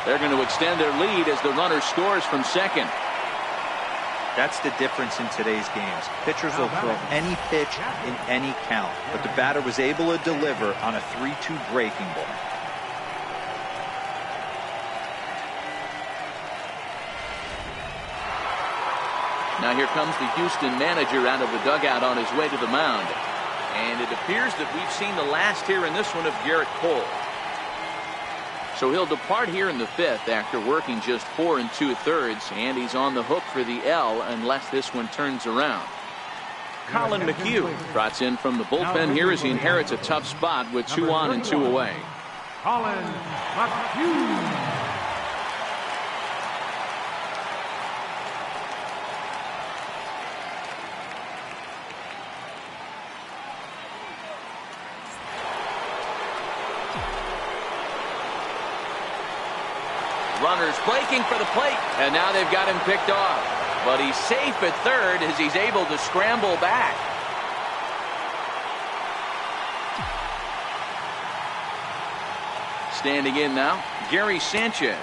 They're going to extend their lead as the runner scores from second. That's the difference in today's games. Pitchers will throw any pitch in any count, but the batter was able to deliver on a 3-2 breaking ball. Now here comes the Houston manager out of the dugout on his way to the mound. And it appears that we've seen the last here in this one of Gerrit Cole. So he'll depart here in the 5th after working just 4 2/3, and he's on the hook for the L unless this one turns around. Colin McHugh trots in from the bullpen here as he inherits a tough spot with 2 on and 2 away. Colin McHugh. Runners breaking for the plate, and now they've got him picked off. But he's safe at third as he's able to scramble back. Standing in now, Gary Sanchez.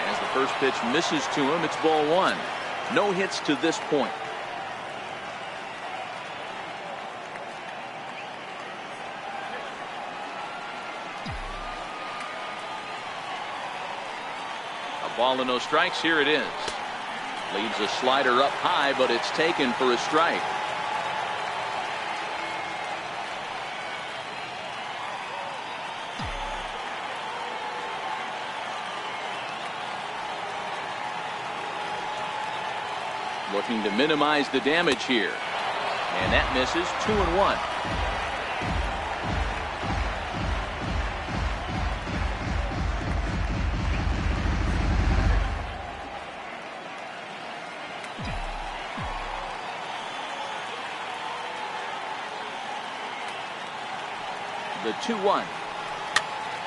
As the first pitch misses to him, it's ball 1. No hits to this point. Ball and no strikes. Here it is. Leaves a slider up high, but it's taken for a strike. Looking to minimize the damage here. And that misses. 2-1. The 2-1,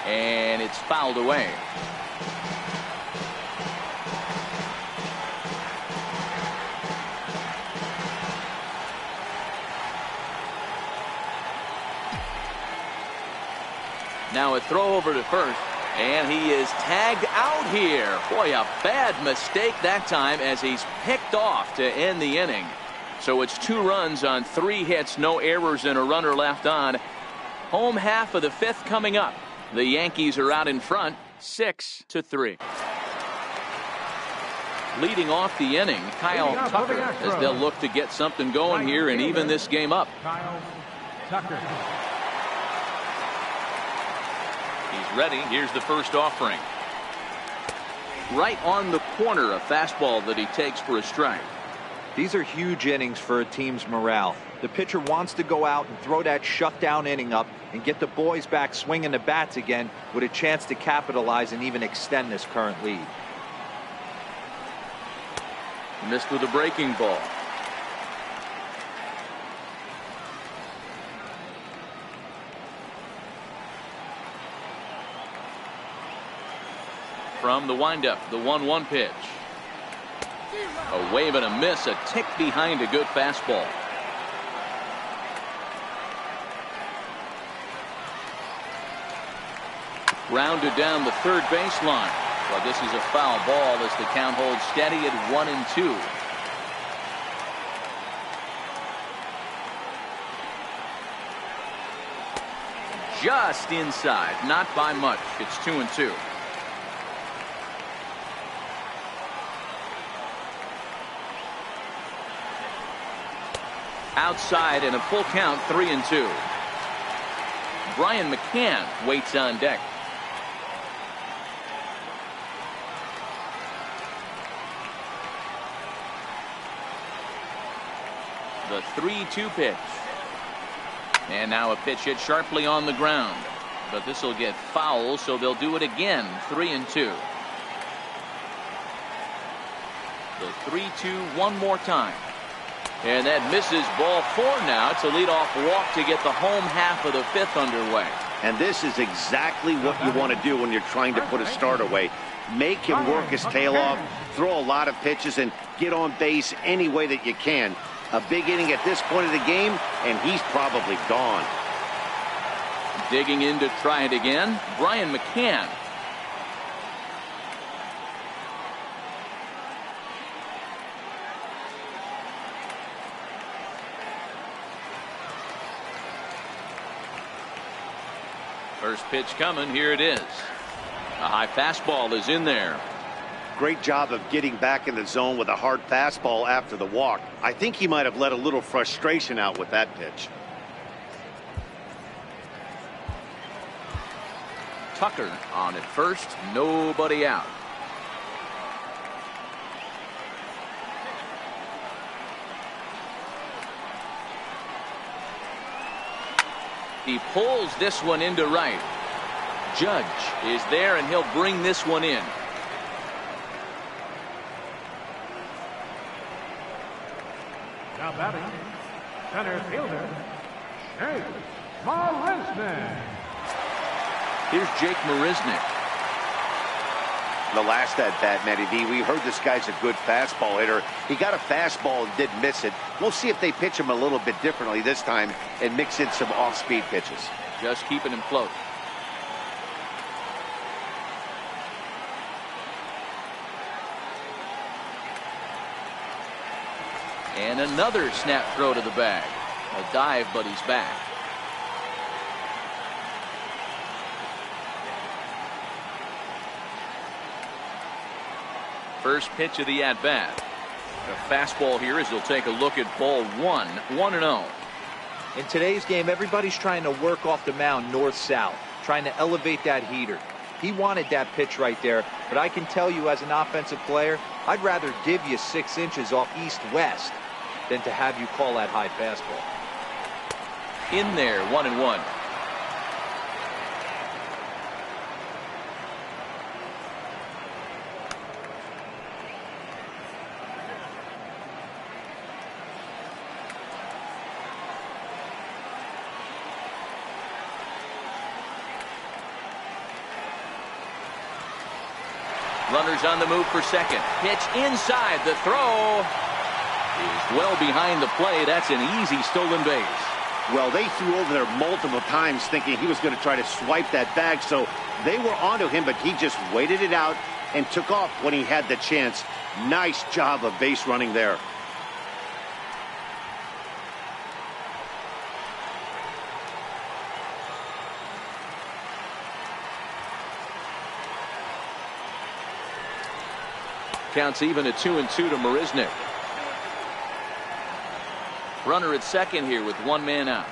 and it's fouled away. Now a throw over to first, and he is tagged out here. Boy, a bad mistake that time as he's picked off to end the inning. So it's 2 runs on 3 hits, no errors, and a runner left on. Home half of the 5th coming up. The Yankees are out in front, 6-3. Leading off the inning, Kyle Tucker, as they'll look to get something going here and even this game up. Kyle Tucker. He's ready. Here's the first offering. Right on the corner, a fastball that he takes for a strike. These are huge innings for a team's morale. The pitcher wants to go out and throw that shutdown inning up and get the boys back swinging the bats again with a chance to capitalize and even extend this current lead. Missed with a breaking ball. From the windup, the 1-1 pitch. A wave and a miss, a tick behind a good fastball. Grounded down the third baseline. Well, this is a foul ball as the count holds steady at 1-2. Just inside, not by much. It's 2-2. Outside and a full count, 3-2. Brian McCann waits on deck. The 3-2 pitch. And now a pitch hit sharply on the ground. But this will get foul, so they'll do it again. 3-2. The 3-2 one more time. And that misses. Ball 4 now. It's a leadoff walk to get the home half of the 5th underway. And this is exactly what you want to do when you're trying to put a start away. Make him work his tail off, throw a lot of pitches, and get on base any way that you can. A big inning at this point of the game, and he's probably gone. Digging in to try it again, Brian McCann. First pitch coming. Here it is. A high fastball is in there. Great job of getting back in the zone with a hard fastball after the walk. I think he might have let a little frustration out with that pitch. Tucker on at first, nobody out. He pulls this one into right. Judge is there, and he'll bring this one in. Now batting, center fielder, Jake Marisnick. Here's Jake Marisnick. The last at bat, Matty V, we heard this guy's a good fastball hitter. He got a fastball and did miss it. We'll see if they pitch him a little bit differently this time and mix in some off-speed pitches. Just keeping him floating. And another snap throw to the bag. A dive, but he's back. First pitch of the at-bat. A fastball here as he'll take a look at ball one. 1-0. In today's game, everybody's trying to work off the mound north-south, trying to elevate that heater. He wanted that pitch right there, but I can tell you as an offensive player, I'd rather give you 6 inches off east-west than to have you call that high fastball. In there, 1-1. Runners on the move for second. Pitch inside. The throw is well behind the play. That's an easy stolen base. Well, they threw over there multiple times thinking he was going to try to swipe that bag, so they were onto him, but he just waited it out and took off when he had the chance. Nice job of base running there. Counts even at 2-2 to Marisnick. Runner at second here with one man out.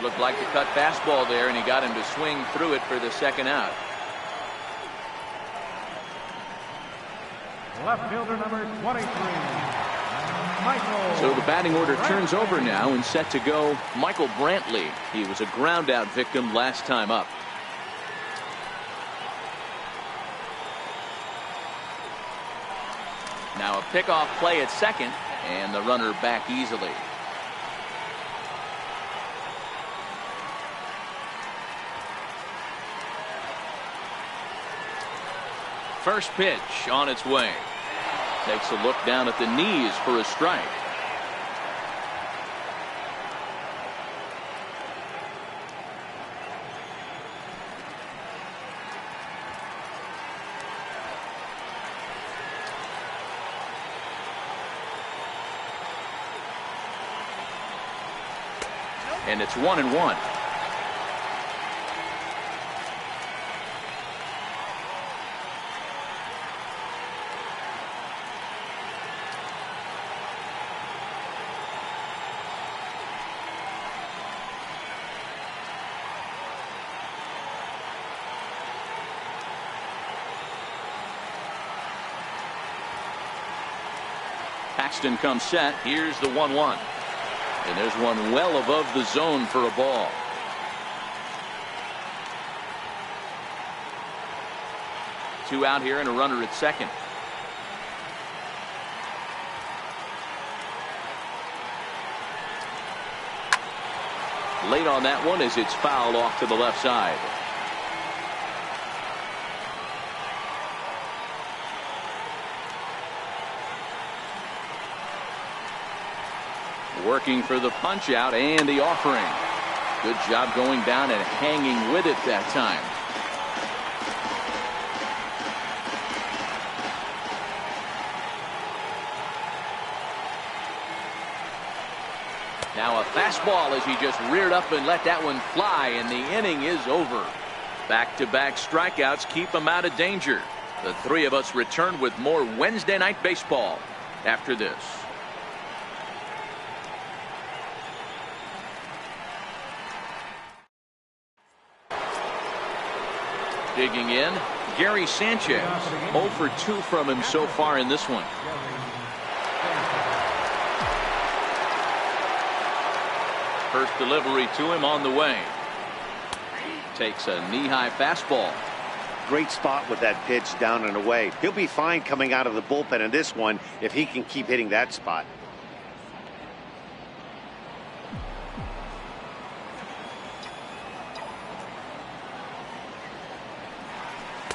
Looked like the cut fastball there, and he got him to swing through it for the second out. Left fielder number 23. Michael. So the batting order turns over now, and set to go Michael Brantley. He was a ground out victim last time up. Now a pickoff play at second, and the runner back easily. First pitch on its way. Takes a look down at the knees for a strike. And it's 1-1. Paxton comes set. Here's the 1-1. And there's one well above the zone for a ball. Two out here and a runner at second. Late on that one as it's fouled off to the left side. Working for the punch out and the offering. Good job going down and hanging with it that time. Now a fastball as he just reared up and let that one fly, and the inning is over. Back-to-back strikeouts keep him out of danger. The three of us return with more Wednesday Night Baseball after this. Digging in, Gary Sanchez. 0 for 2 from him so far in this one. First delivery to him on the way. Takes a knee-high fastball. Great spot with that pitch down and away. He'll be fine coming out of the bullpen in this one if he can keep hitting that spot.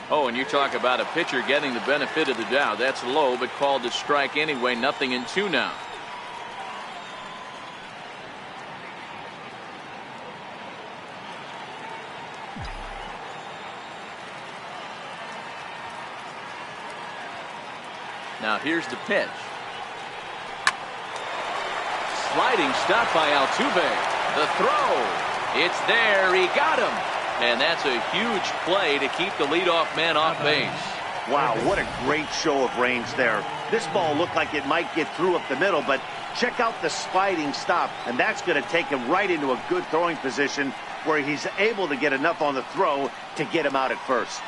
Oh, and you talk about a pitcher getting the benefit of the doubt. That's low, but called a strike anyway. 0-2 now. Now here's the pitch. Sliding stop by Altuve. The throw. It's there. He got him. And that's a huge play to keep the leadoff man off base. Wow, what a great show of range there. This ball looked like it might get through up the middle, but check out the sliding stop, and that's going to take him right into a good throwing position where he's able to get enough on the throw to get him out at first.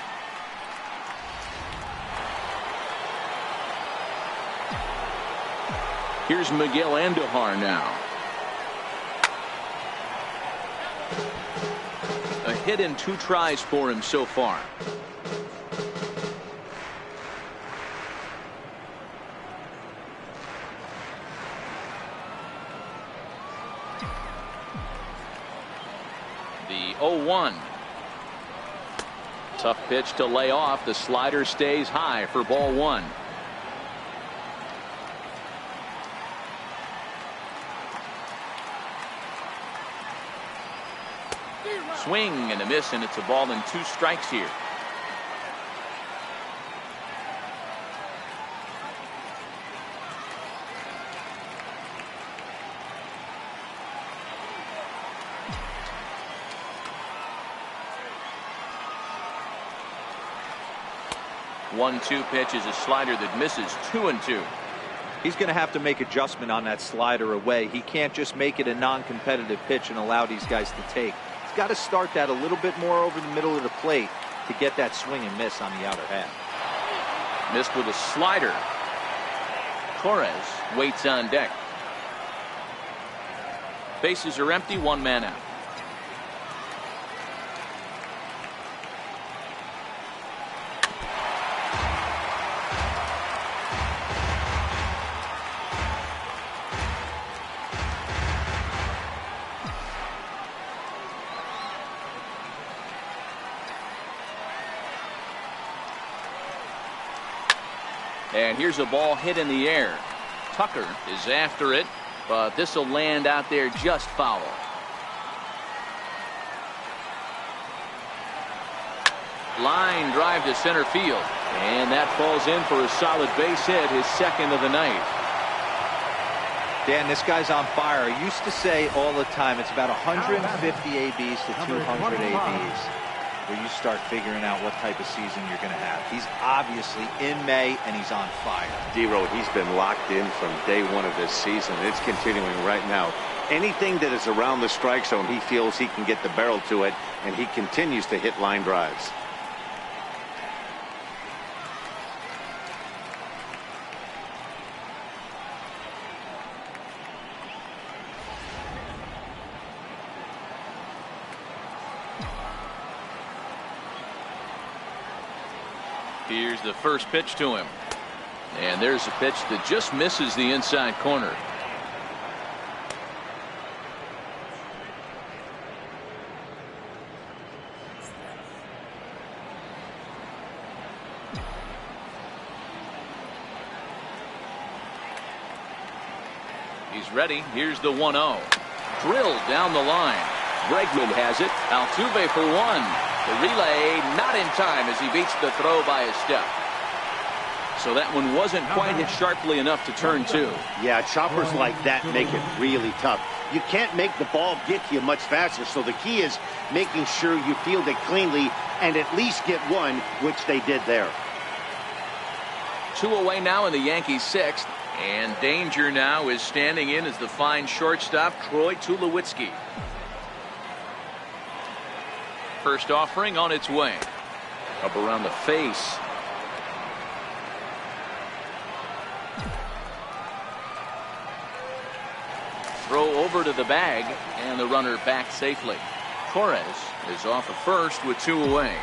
Here's Miguel Andujar now. A hit in 2 tries for him so far. The 0-1. Tough pitch to lay off. The slider stays high for ball 1. Swing and a miss, and it's a ball and 2 strikes here. One-two pitch is a slider that misses. 2-2. He's going to have to make adjustment on that slider away. He can't just make it a non-competitive pitch and allow these guys to take. Got to start that a little bit more over the middle of the plate to get that swing and miss on the outer half. Missed with a slider. Torres waits on deck. Bases are empty. 1 man out. And here's a ball hit in the air. Tucker is after it, but this will land out there just foul. Line drive to center field, and that falls in for a solid base hit, his 2nd of the night. Dan, this guy's on fire. I used to say all the time it's about 150 ABs to 200 ABs where you start figuring out what type of season you're going to have. He's obviously in May, and he's on fire. D-Road, he's been locked in from day 1 of this season. It's continuing right now. Anything that is around the strike zone, he feels he can get the barrel to it, and he continues to hit line drives. Here's the first pitch to him. And there's a pitch that just misses the inside corner. He's ready. Here's the 1-0. Drilled down the line. Bregman has it. Altuve for 1. The relay not in time as he beats the throw by a step. So that one wasn't quite hit sharply enough to turn 2. Yeah, choppers like that make it really tough. You can't make the ball get to you much faster, so the key is making sure you field it cleanly and at least get 1, which they did there. 2 away now in the Yankees 6th, and danger now is standing in as the fine shortstop Troy Tulowitzki. First offering on its way. Up around the face. Throw over to the bag, and the runner back safely. Torres is off at first with 2 away.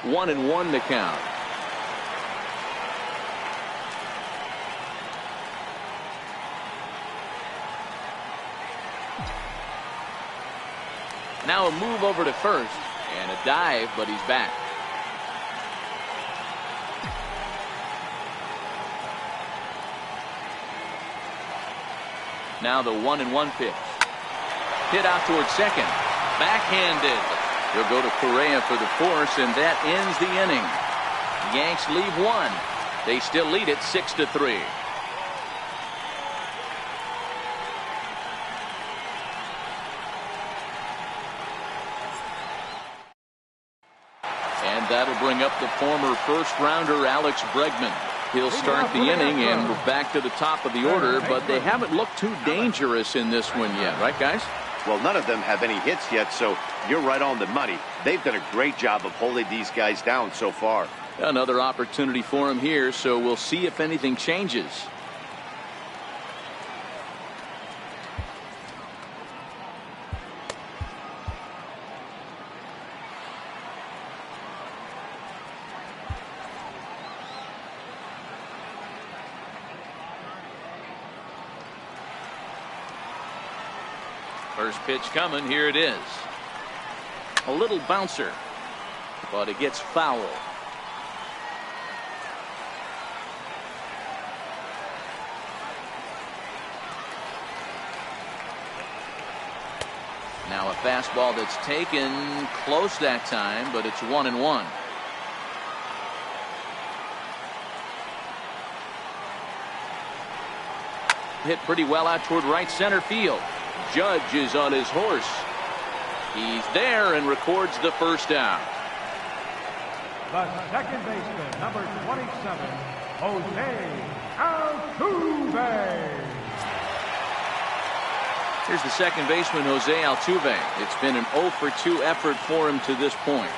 One and one to count. Now a move over to first and a dive, but he's back. Now the 1-1 pitch. Hit out towards second. Backhanded. He'll go to Correa for the force, and that ends the inning. The Yanks leave 1. They still lead it 6-3. And that'll bring up the former first-rounder Alex Bregman. He'll start the inning, and we're back to the top of the order, but they haven't looked too dangerous in this one yet, right, guys? Well, none of them have any hits yet, so you're right on the money. They've done a great job of holding these guys down so far. Another opportunity for him here, so we'll see if anything changes. First pitch coming. Here it is. A little bouncer, but it gets foul. Now a fastball that's taken close that time, but it's 1-1. Hit pretty well out toward right center field. Judge is on his horse. He's there and records the first out. The second baseman, number 27, Jose Altuve. Here's the second baseman, Jose Altuve. It's been an 0-for-2 effort for him to this point.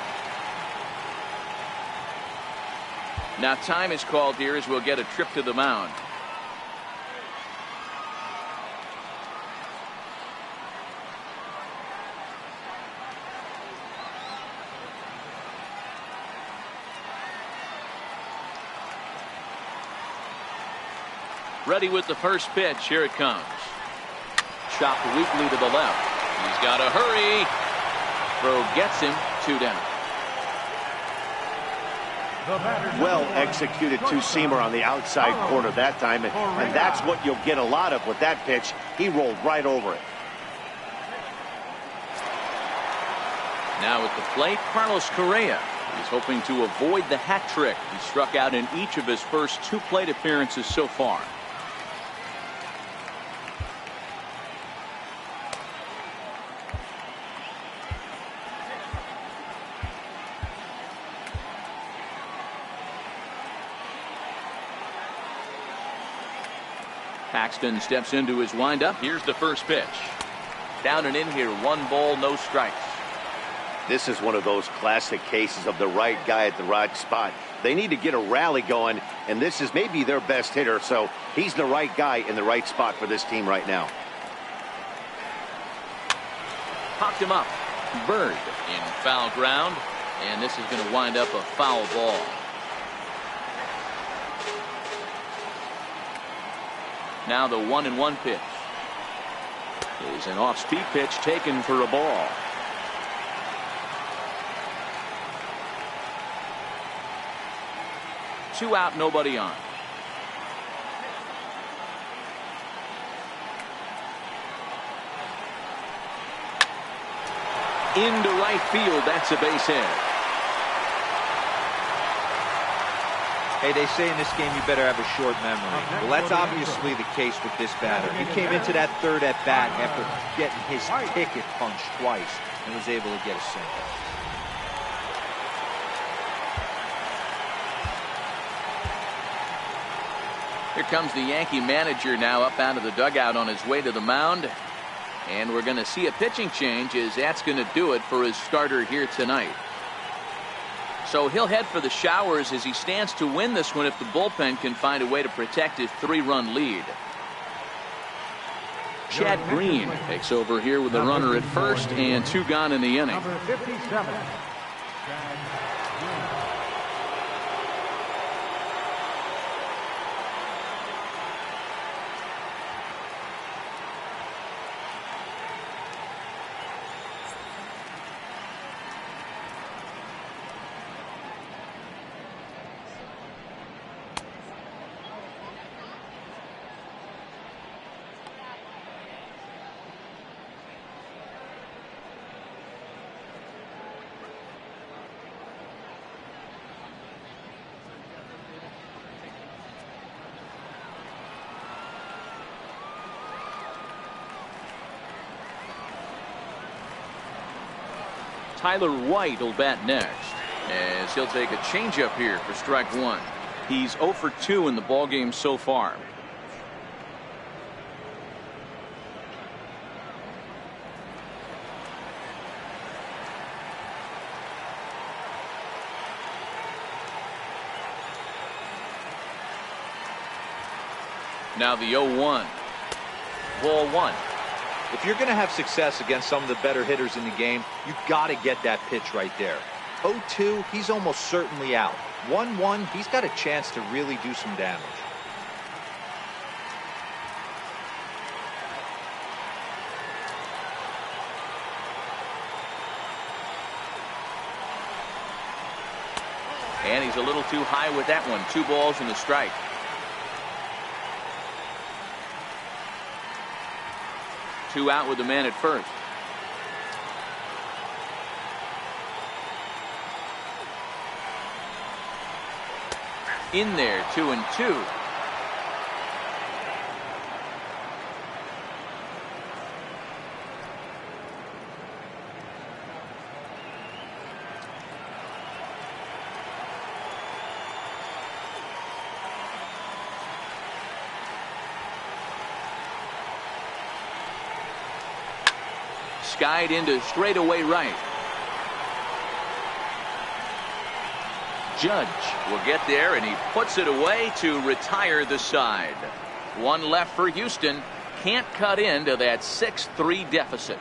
Now time is called here as we'll get a trip to the mound. Ready with the first pitch. Here it comes. Chopped weakly to the left. He's got to hurry. Throw gets him. 2 down. Well executed two-seamer on the outside corner that time, and that's what you'll get a lot of with that pitch. He rolled right over it. Now at the plate, Carlos Correa. He's hoping to avoid the hat trick. He struck out in each of his first 2 plate appearances so far. Paxton steps into his windup. Here's the first pitch. Down and in here. 1 ball, no strikes. This is one of those classic cases of the right guy at the right spot. They need to get a rally going, and this is maybe their best hitter, so he's the right guy in the right spot for this team right now. Popped him up. Bird in foul ground, and this is going to wind up a foul ball. Now the 1-1 pitch is an off-speed pitch taken for a ball. Two out, nobody on. Into right field. That's a base hit. Hey, they say in this game you better have a short memory. Well, that's obviously the case with this batter. He came into that third at bat after getting his ticket punched twice and was able to get a single. Here comes the Yankee manager now up out of the dugout on his way to the mound. And we're going to see a pitching change, as that's going to do it for his starter here tonight. So he'll head for the showers as he stands to win this one if the bullpen can find a way to protect his 3-run lead. Chad Green takes over here with a runner at first and 2 gone in the inning. Number 57. Tyler White will bat next, as he'll take a changeup here for strike 1. He's 0 for 2 in the ballgame so far. Now the 0-1. Ball 1. If you're going to have success against some of the better hitters in the game, you've got to get that pitch right there. 0-2, he's almost certainly out. 1-1, he's got a chance to really do some damage. And he's a little too high with that one. 2 balls and a strike. Two out with the man at first. In there, 2-2. Skied into straightaway right. Judge will get there, and he puts it away to retire the side. 1 left for Houston. Can't cut into that 6-3 deficit.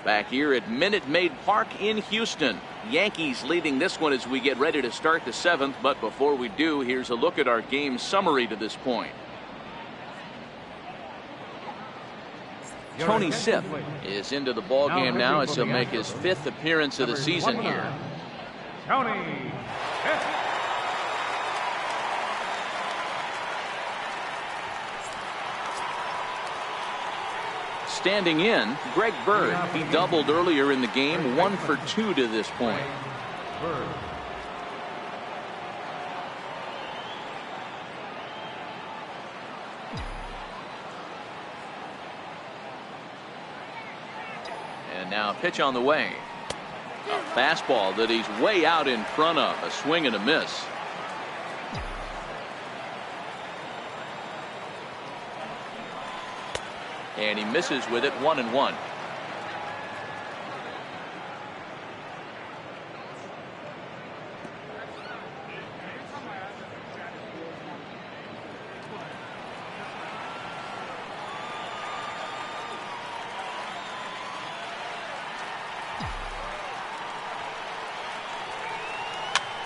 Back here at Minute Maid Park in Houston. Yankees leading this one as we get ready to start the 7th. But before we do, here's a look at our game summary to this point. Tony Sipp is into the ball game now as he'll make his 5th appearance of the season here. Tony Sipp. Standing in, Greg Bird. He doubled earlier in the game, 1 for 2 to this point. Bird. And now a pitch on the way. A fastball that he's way out in front of. A swing and a miss. And he misses with it, 1-1.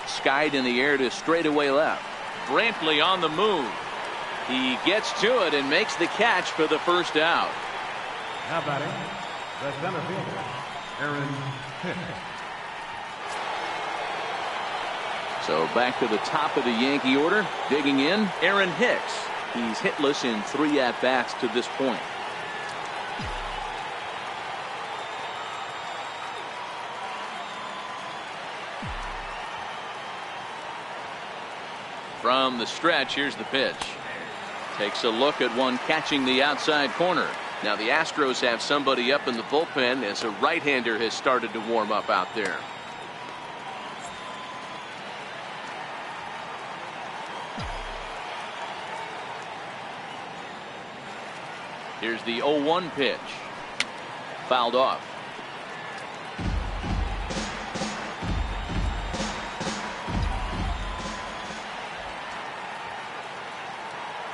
Skied in the air to straightaway left. Brantley on the move. He gets to it and makes the catch for the first out. Now batting, the center fielder, Aaron Hicks. So back to the top of the Yankee order. Digging in, Aaron Hicks. He's hitless in 3 at-bats to this point. From the stretch, here's the pitch. Takes a look at one catching the outside corner. Now the Astros have somebody up in the bullpen as a right-hander has started to warm up out there. Here's the 0-1 pitch. Fouled off.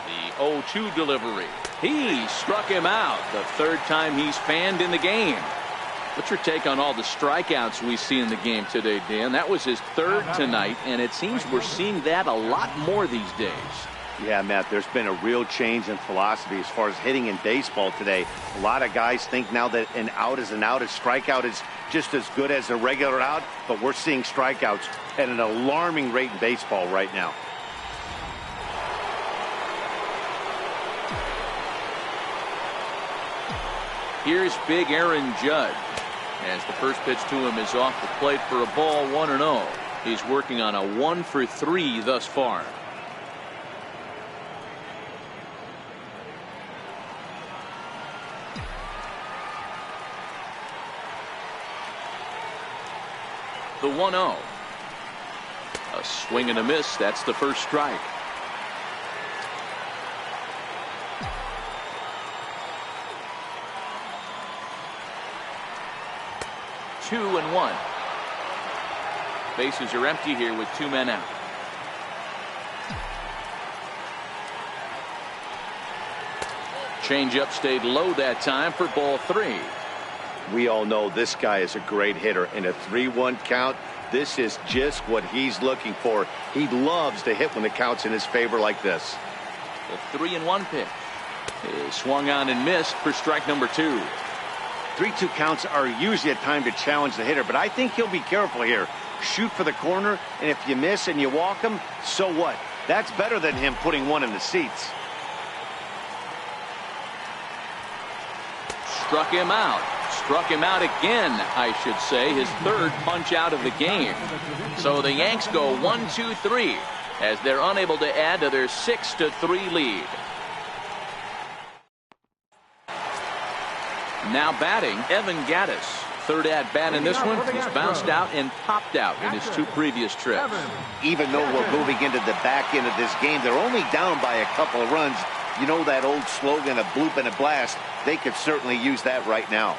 The 0-2 delivery. He struck him out. The third time he's fanned in the game. What's your take on all the strikeouts we see in the game today, Dan? That was his third tonight, and it seems we're seeing that a lot more these days. Yeah, Matt, there's been a real change in philosophy as far as hitting in baseball today. A lot of guys think now that an out is an out. A strikeout is just as good as a regular out, but we're seeing strikeouts at an alarming rate in baseball right now. Here's big Aaron Judge. As the first pitch to him is off the plate for a ball, 1-0. He's working on a 1-for-3 thus far. The 1-0. A swing and a miss. That's the first strike. Two and one. Bases are empty here with two men out. Changeup stayed low that time for ball 3. We all know this guy is a great hitter. In a 3-1 count, this is just what he's looking for. He loves to hit when the count's in his favor like this. The 3-1 pitch is swung on and missed for strike number 2. 3-2 counts are usually a time to challenge the hitter, but I think he'll be careful here. Shoot for the corner, and if you miss and you walk him, so what? That's better than him putting one in the seats. Struck him out. Struck him out again, I should say. His third punch out of the game. So the Yanks go 1-2-3 as they're unable to add to their 6-3 lead. Now batting, Evan Gattis. Third at bat in this one. He's bounced out and popped out in his 2 previous trips. Even though we're moving into the back end of this game, they're only down by a couple of runs. You know that old slogan, a bloop and a blast. They could certainly use that right now.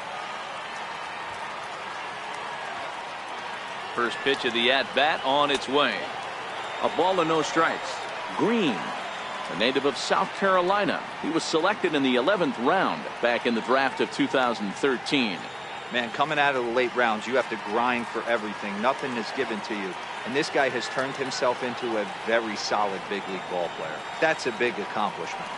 First pitch of the at-bat on its way. A ball and no strikes. Green, a native of South Carolina. He was selected in the 11th round back in the draft of 2013. Man, coming out of the late rounds, you have to grind for everything. Nothing is given to you. And this guy has turned himself into a very solid big league ball player. That's a big accomplishment.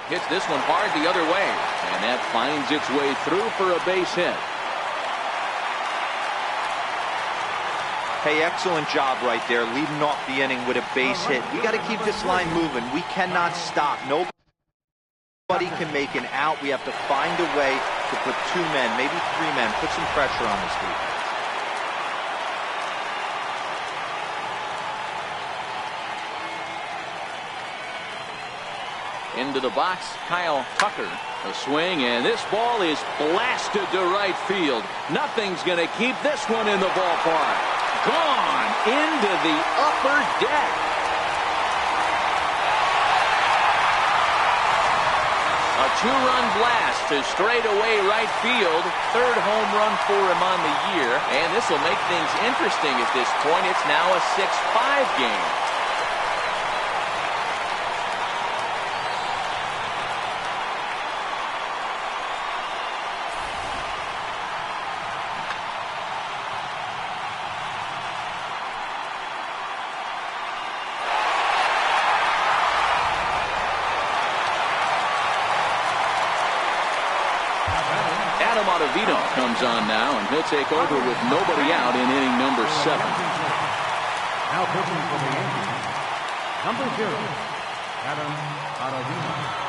Hits this one hard the other way. And that finds its way through for a base hit. Hey, excellent job right there, leading off the inning with a base hit. We got to keep this line moving. We cannot stop. Nobody can make an out. We have to find a way to put 2 men, maybe 3 men, put some pressure on this defense. Into the box, Kyle Tucker. A swing, and this ball is blasted to right field. Nothing's going to keep this one in the ballpark. Gone into the upper deck. A 2-run blast to straightaway right field. 3rd home run for him on the year. And this will make things interesting at this point. It's now a 6-5 game. Vito comes on now, and he'll take over with nobody out in inning number 7. Now pitching for the Yankees, number 0, Adam Ottavino.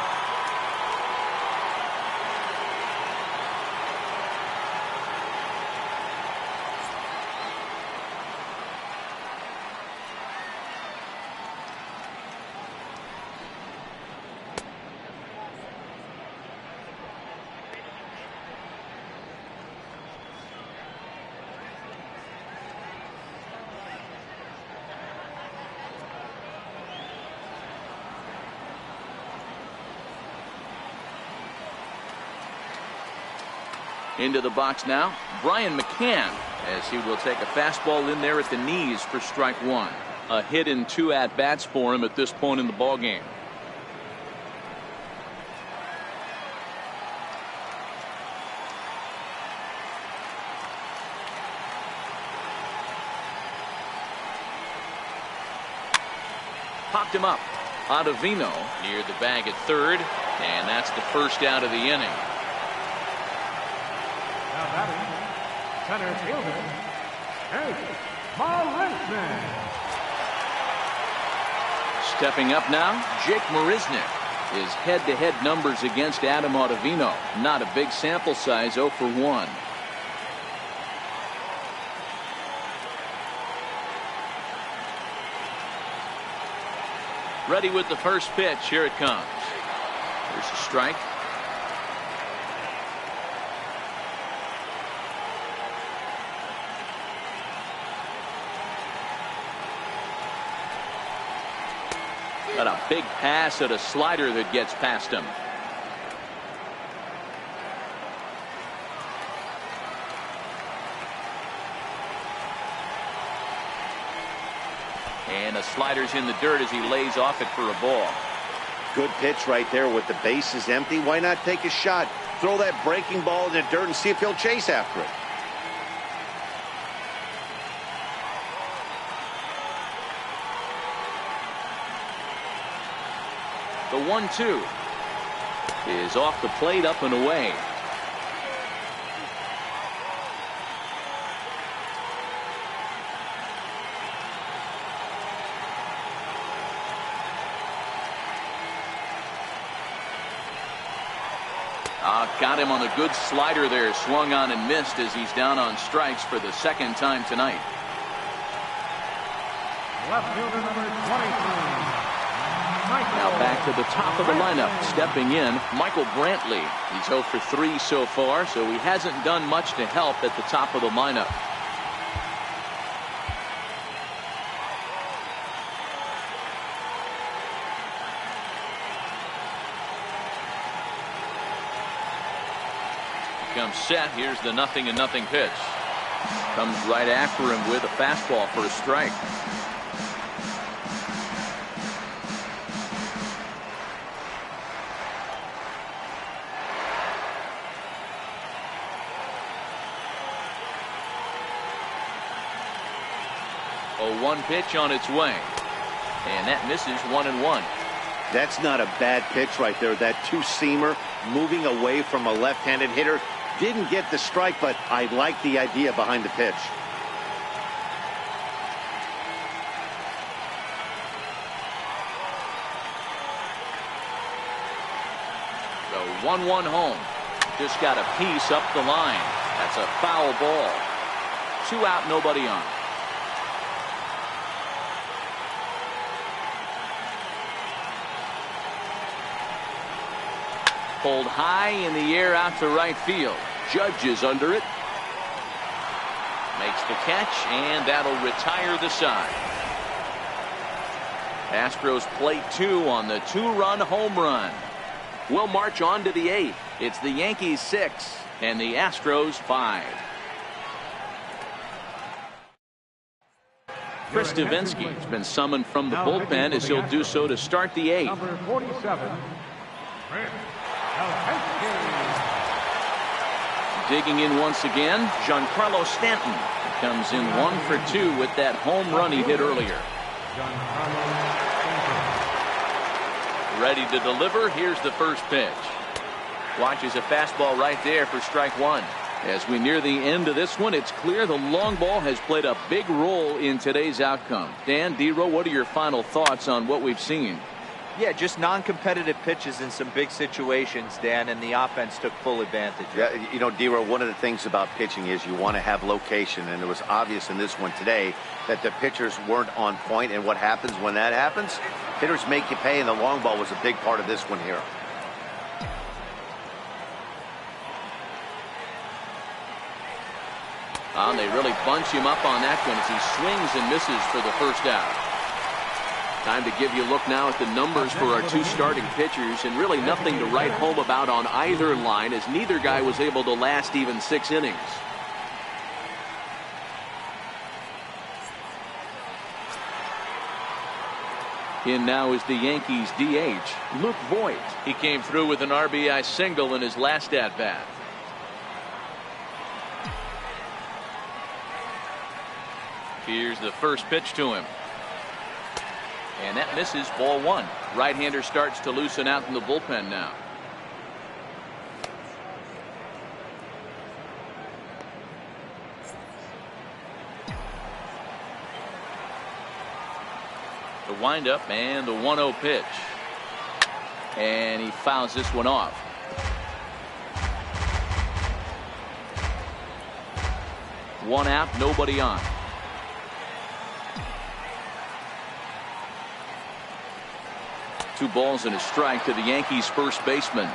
Into the box now, Brian McCann, as he will take a fastball in there at the knees for strike one. A hit in 2 at-bats for him at this point in the ballgame. Popped him up. Ottavino near the bag at third, and that's the first out of the inning. Now batting, center fielder, Marisnick. Stepping up now, Jake Marisnick. His head-to-head numbers against Adam Ottavino. Not a big sample size, 0 for 1. Ready with the first pitch. Here it comes. There's a strike. Got a big pass at a slider that gets past him. And the slider's in the dirt as he lays off it for a ball. Good pitch right there with the bases empty. Why not take a shot? Throw that breaking ball in the dirt and see if he'll chase after it. The 1-2 is off the plate, up and away. Got him on a good slider there. Swung on and missed as he's down on strikes for the second time tonight. Left fielder number 23. Now back to the top of the lineup. Stepping in, Michael Brantley. He's 0 for 3 so far, so he hasn't done much to help at the top of the lineup. Comes set. Here's the 0-0 pitch. Comes right after him with a fastball for a strike. A 1 pitch on its way, and that misses 1-1. That's not a bad pitch right there. That two-seamer moving away from a left-handed hitter. Didn't get the strike, but I like the idea behind the pitch. The 1-1 home. Just got a piece up the line. That's a foul ball. 2 out, nobody on. Pulled high in the air out to right field. Judge is under it. Makes the catch, and that'll retire the side. Astros plate 2 on the 2-run home run. We'll march on to the 8th. It's the Yankees 6 and the Astros 5. Chris Davinsky has been summoned from the bullpen as he'll do so to start the 8th. Number 47. Digging in once again, Giancarlo Stanton comes in 1 for 2 with that home run he hit earlier. Ready to deliver. Here's the first pitch. Watches a fastball right there for strike 1. As we near the end of this one, it's clear the long ball has played a big role in today's outcome. Dan, D-Row, what are your final thoughts on what we've seen? Yeah, just non-competitive pitches in some big situations, Dan, and the offense took full advantage. Yeah, you know, D-Row, one of the things about pitching is you want to have location, and it was obvious in this one today that the pitchers weren't on point, and what happens when that happens? Hitters make you pay, and the long ball was a big part of this one here. They really bunch him up on that one as he swings and misses for the first out. Time to give you a look now at the numbers for our two starting pitchers, and really nothing to write home about on either line, as neither guy was able to last even 6 innings. In now is the Yankees DH, Luke Voigt. He came through with an RBI single in his last at-bat. Here's the first pitch to him. And that misses, ball 1. Right-hander starts to loosen out in the bullpen now. The windup and the 1-0 pitch. And he fouls this one off. One out, nobody on. Two balls and a strike to the Yankees first baseman.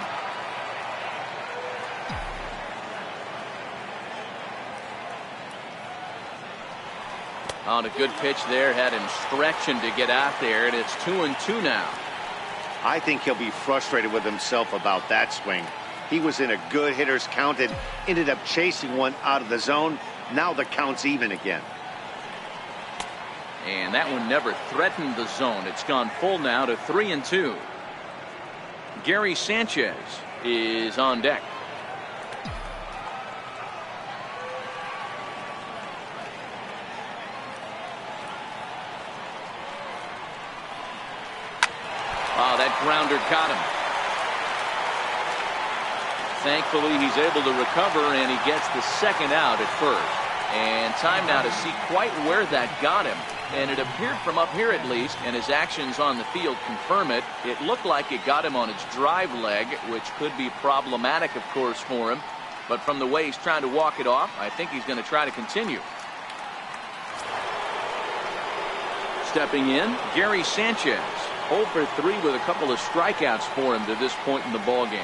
On a good pitch there, had him stretching to get out there, and it's 2-2 now. I think he'll be frustrated with himself about that swing. He was in a good hitter's count and ended up chasing one out of the zone. Now the count's even again. And that one never threatened the zone. It's gone full now to 3-2. Gary Sanchez is on deck. Oh, that grounder caught him. Thankfully, he's able to recover, and he gets the second out at first. And time now to see quite where that got him. And it appeared from up here at least, and his actions on the field confirm it. It looked like it got him on his drive leg, which could be problematic, of course, for him. But from the way he's trying to walk it off, I think he's going to try to continue. Stepping in, Gary Sanchez. 0 for 3 with a couple of strikeouts for him to this point in the ballgame.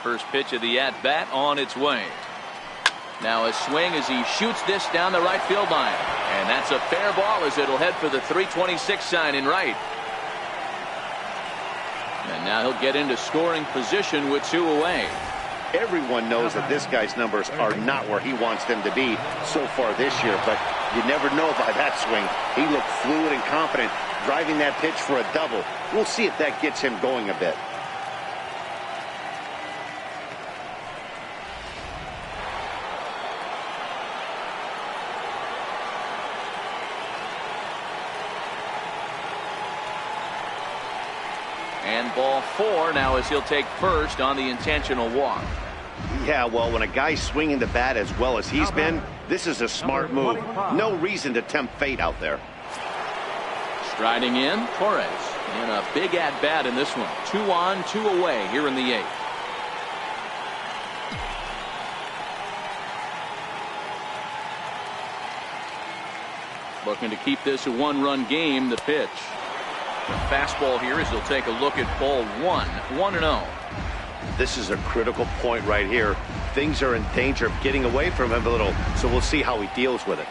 First pitch of the at-bat on its way. Now a swing as he shoots this down the right field line. And that's a fair ball as it'll head for the 326 sign in right. And now he'll get into scoring position with 2 away. Everyone knows that this guy's numbers are not where he wants them to be so far this year, but you never know by that swing. He looked fluid and confident, driving that pitch for a double. We'll see if that gets him going a bit. And ball 4 now as he'll take first on the intentional walk. Yeah, well, when a guy's swinging the bat as well as he's been, this is a smart move. No reason to tempt fate out there. Striding in, Torres in a big at-bat in this one. 2 on, 2 away here in the 8th. Looking to keep this a 1-run game. The pitch. Fastball here as he'll take a look at ball 1. 1-0. This is a critical point right here. Things are in danger of getting away from him a little, so we'll see how he deals with it.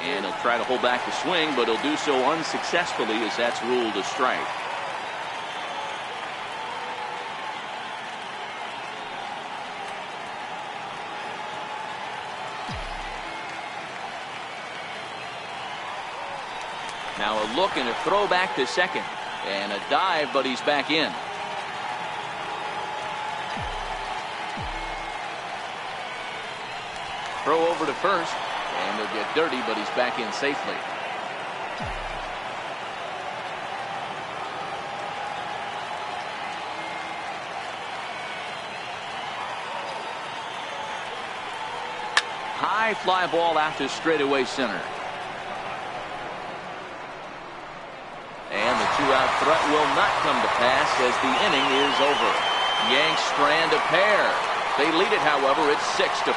And he'll try to hold back the swing, but he'll do so unsuccessfully as that's ruled a strike. Now a look and a throw back to second. And a dive, but he's back in. Throw over to first. And he'll get dirty, but he's back in safely. High fly ball out to straightaway center. And the 2-out threat will not come to pass as the inning is over. Yanks strand a pair. They lead it, however. It's 6-5.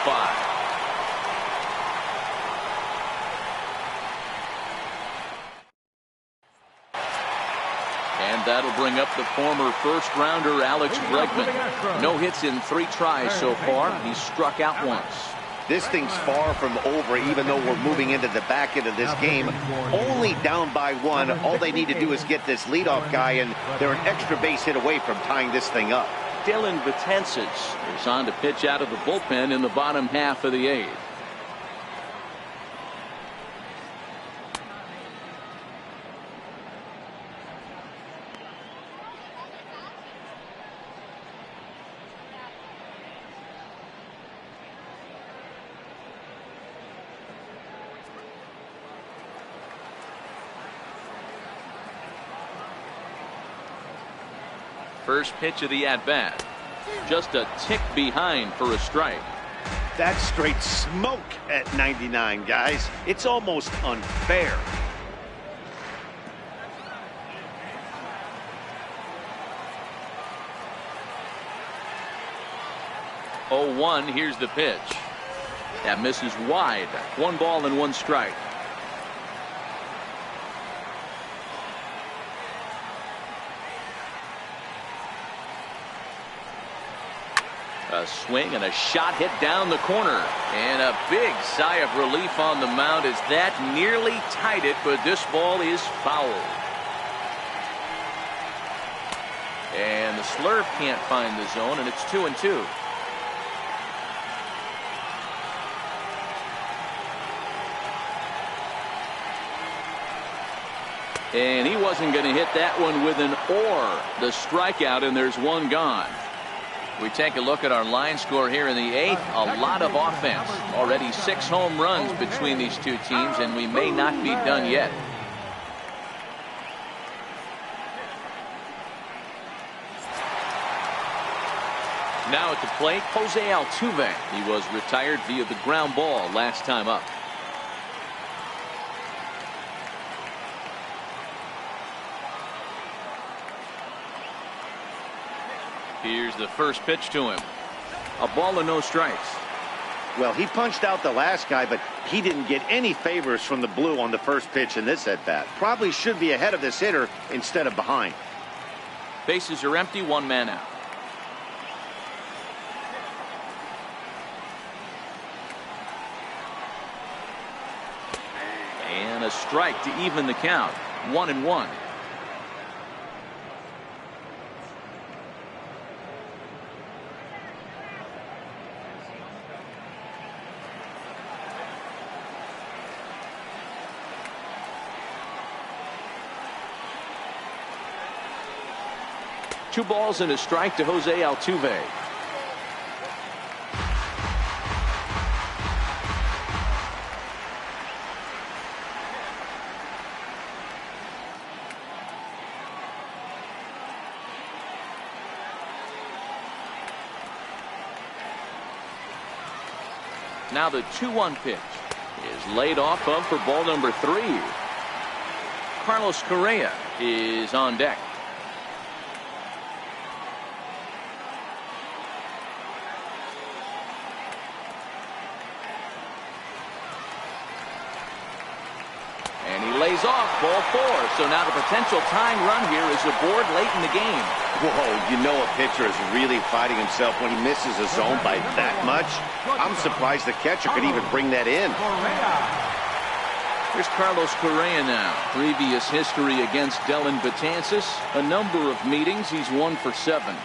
And that'll bring up the former first-rounder Alex Bregman. No hits in 3 tries so far. He's struck out once. This thing's far from over, even though we're moving into the back end of this game. Only down by 1. All they need to do is get this leadoff guy, and they're an extra base hit away from tying this thing up. Dellin Betances is on to pitch out of the bullpen in the bottom half of the 8th. First pitch of the at-bat. Just a tick behind for a strike. That's straight smoke at 99, guys. It's almost unfair. Oh, 1. Here's the pitch. That misses wide. 1 ball and 1 strike. A swing and a shot hit down the corner. And a big sigh of relief on the mound as that nearly tied it, but this ball is foul. And the slurve can't find the zone, and it's 2-2. And he wasn't going to hit that one with an or. The strikeout, and there's 1 gone. We take a look at our line score here in the 8th. A lot of offense. Already 6 home runs between these 2 teams, and we may not be done yet. Now at the plate, Jose Altuve. He was retired via the ground ball last time up. Here's the first pitch to him. A ball and no strikes. Well, he punched out the last guy, but he didn't get any favors from the blue on the first pitch in this at-bat. Probably should be ahead of this hitter instead of behind. Bases are empty, 1 man out. And a strike to even the count. 1-1. Two balls and a strike to Jose Altuve. Now the 2-1 pitch is laid off of for ball number 3. Carlos Correa is on deck. And he lays off ball 4. So now the potential tying run here is aboard late in the game. Whoa, you know a pitcher is really fighting himself when he misses a zone by that much. I'm surprised the catcher could even bring that in. Here's Carlos Correa now. Previous history against Dellin Betances. A number of meetings. He's 1 for 7.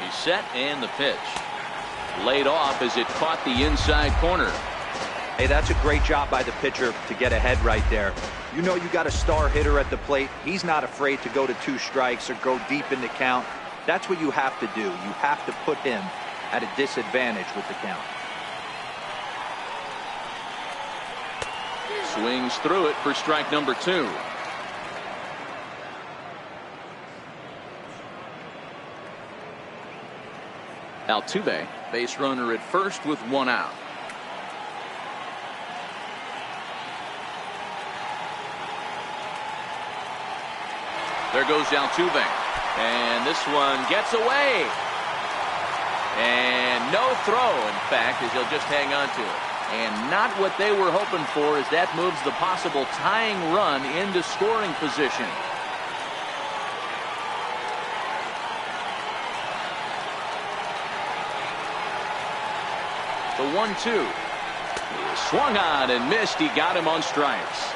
He's set and the pitch. Laid off as it caught the inside corner. Hey, that's a great job by the pitcher to get ahead right there. You know you got a star hitter at the plate. He's not afraid to go to 2 strikes or go deep in the count. That's what you have to do. You have to put him at a disadvantage with the count. Swings through it for strike number 2. Altuve, base runner at first with 1 out. There goes Altuve. And this one gets away. And no throw, in fact, as he'll just hang on to it. And not what they were hoping for, as that moves the possible tying run into scoring position. The 1-2. He swung on and missed. He got him on strikes.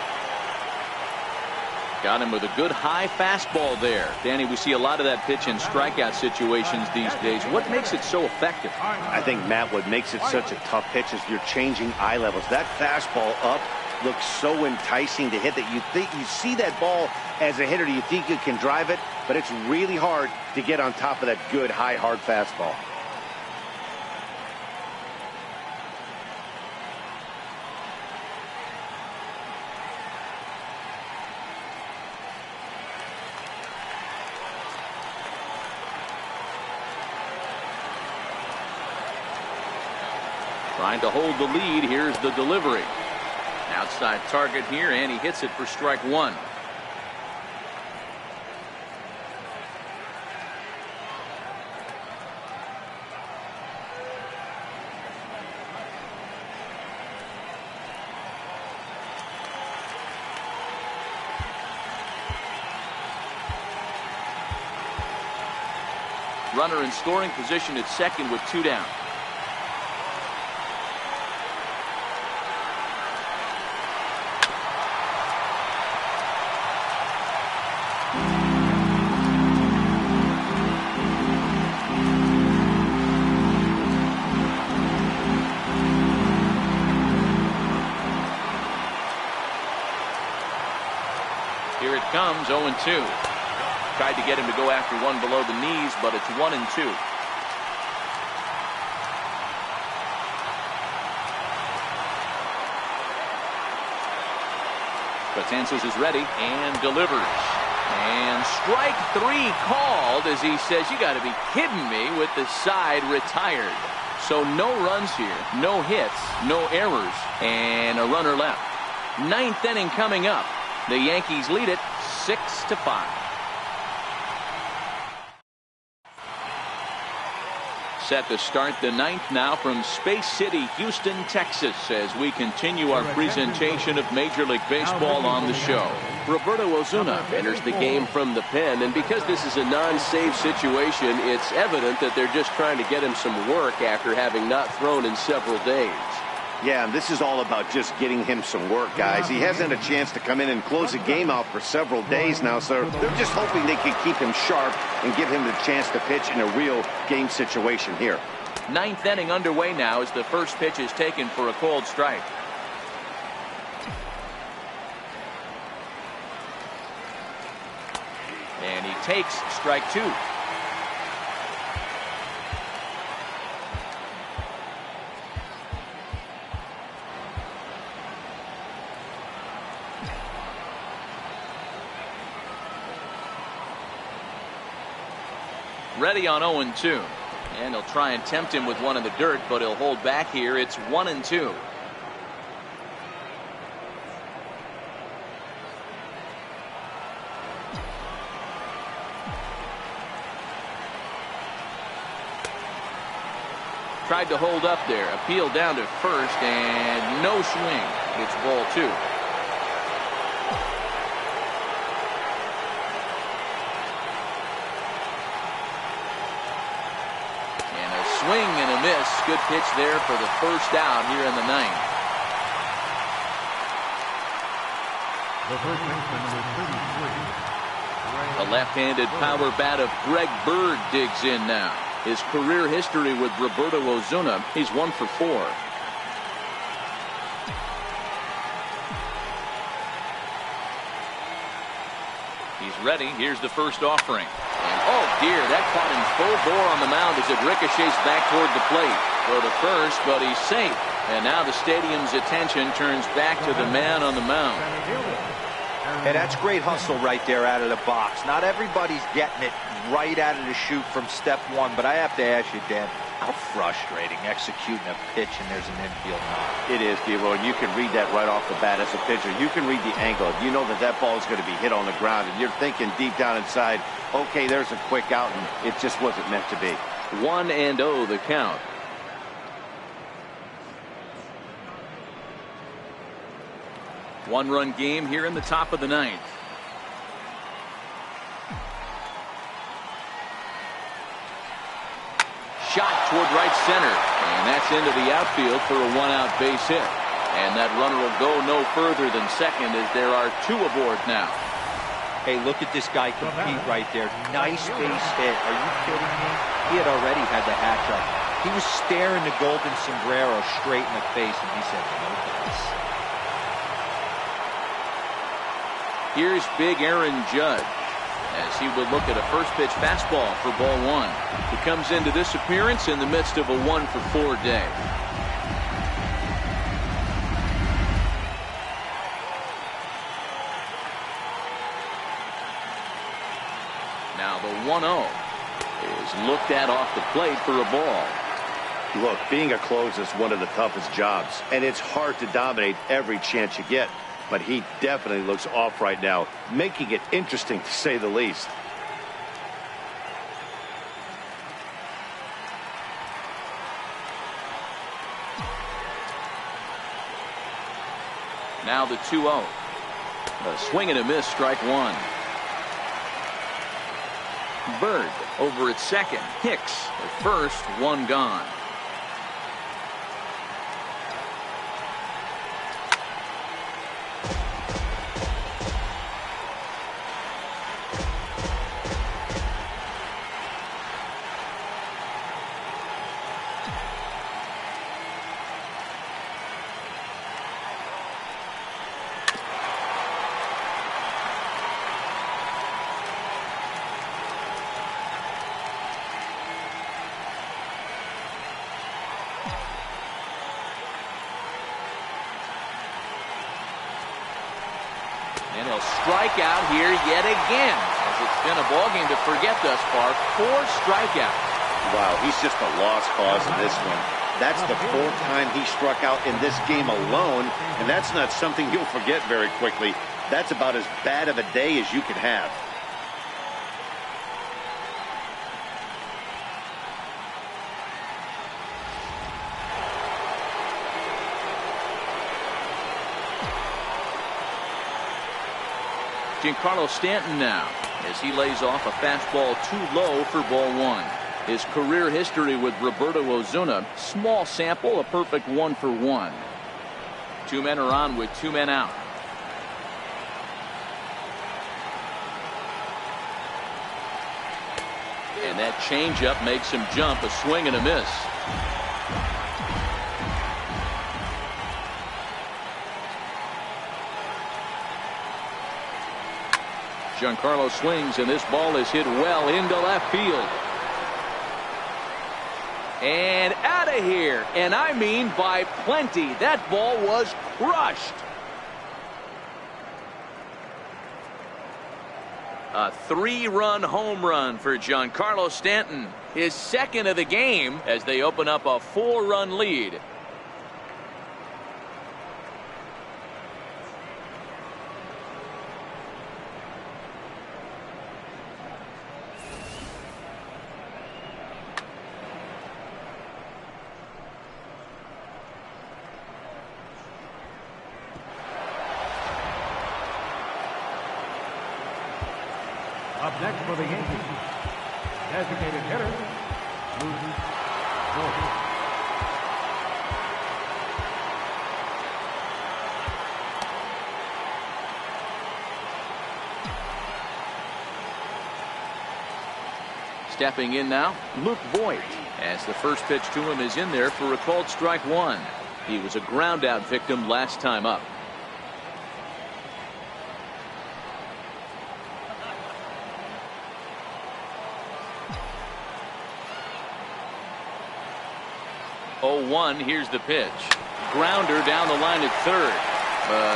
Got him with a good high fastball there. Danny, we see a lot of that pitch in strikeout situations these days. What makes it so effective? I think, Matt, what makes it such a tough pitch is you're changing eye levels. That fastball up looks so enticing to hit that you see that ball as a hitter, you think you can drive it, but it's really hard to get on top of that good high hard fastball. Trying to hold the lead. Here's the delivery. Outside target here, and he hits it for strike one. Runner in scoring position at second with 2 down. Here it comes, 0-2. Tried to get him to go after one below the knees, but it's 1-2. Betances is ready and delivers. And strike 3 called, as he says, you got to be kidding me, with the side retired. So no runs here, no hits, no errors, and a runner left. 9th inning coming up. The Yankees lead it 6-5. Set to start the 9th now from Space City, Houston, Texas, as we continue our presentation of Major League Baseball on the show. Roberto Osuna enters the game from the pen, and because this is a non-save situation, it's evident that they're just trying to get him some work after having not thrown in several days. Yeah, and this is all about just getting him some work, guys. He hasn't had a chance to come in and close the game out for several days now, so they're just hoping they can keep him sharp and give him the chance to pitch in a real game situation here. 9th inning underway now as the first pitch is taken for a called strike. And he takes strike 2. Ready on 0-2. And he'll try and tempt him with one in the dirt, but he'll hold back here. It's 1-2. Tried to hold up there. Appeal down to first, and no swing. It's ball 2. Swing and a miss. Good pitch there for the first out here in the 9th. The first baseman, number 33. The left-handed power bat of Greg Bird digs in now. His career history with Roberto Osuna, he's 1 for 4. He's ready. Here's the first offering. And oh dear, that caught him full bore on the mound as it ricochets back toward the plate. Throw to first, but he's safe. And now the stadium's attention turns back to the man on the mound. And that's great hustle right there out of the box. Not everybody's getting it right out of the chute from step one, but I have to ask you, Dan, how frustrating executing a pitch and there's an infield knock. It is, Devo, and you can read that right off the bat as a pitcher. You can read the angle. You know that that ball is going to be hit on the ground, and you're thinking deep down inside, okay, there's a quick out, and it just wasn't meant to be. 1-0 the count. One-run game here in the top of the ninth. Shot toward right center, and that's into the outfield for a one-out base hit. And that runner will go no further than second as there are two aboard now. Hey, look at this guy compete right there. Nice base hit. Are you kidding me? He had already had the hatch up. He was staring the golden sombrero straight in the face, and he said, no thanks. Here's big Aaron Judge as he would look at a first pitch fastball for ball one. He comes into this appearance in the midst of a 1-for-4 day. Now the 1-0 is looked at off the plate for a ball. Look, being a closer is one of the toughest jobs, and it's hard to dominate every chance you get. But he definitely looks off right now, making it interesting to say the least. Now the 2-0. A swing and a miss, strike one. Bird over at second. Hicks at first, one gone. And he'll strike out here yet again, as it's been a ballgame to forget thus far. 4 strikeouts. Wow, he's just a lost cause in this one. That's the 4th time he struck out in this game alone, and that's not something you'll forget very quickly. That's about as bad of a day as you can have. Giancarlo Stanton now as he lays off a fastball too low for ball one. His career history with Roberto Osuna, small sample, a perfect 1-for-1. 2 men are on with 2 men out. And that changeup makes him jump, a swing and a miss. Giancarlo swings, and this ball is hit well into left field. And out of here, and I mean by plenty. That ball was crushed. A 3-run home run for Giancarlo Stanton, his second of the game, as they open up a 4-run lead. Up next for the Yankees, designated hitter, Lucas Norton. Stepping in now, Luke Voigt, as the first pitch to him is in there for a called strike one. He was a ground out victim last time up. Oh-1, here's the pitch. Grounder down the line at third.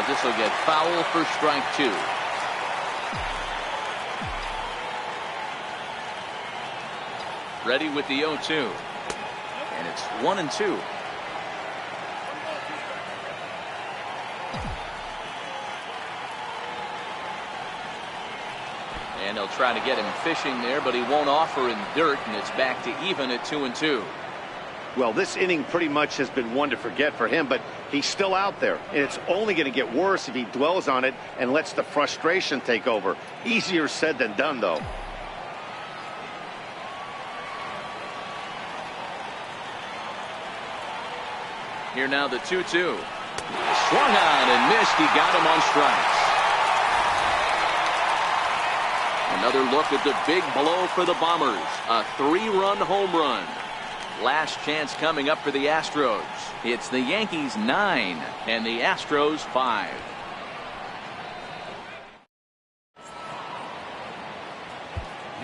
This will get foul for strike two. Ready with the 0-2. And it's 1-2. And they'll try to get him fishing there, but he won't offer in dirt, and it's back to even at 2-2. Well, this inning pretty much has been one to forget for him, but he's still out there. And it's only going to get worse if he dwells on it and lets the frustration take over. Easier said than done, though. Here now the 2-2. Swung on and missed. He got him on strikes. Another look at the big blow for the Bombers. A 3-run home run. Last chance coming up for the Astros. It's the Yankees 9 and the Astros 5.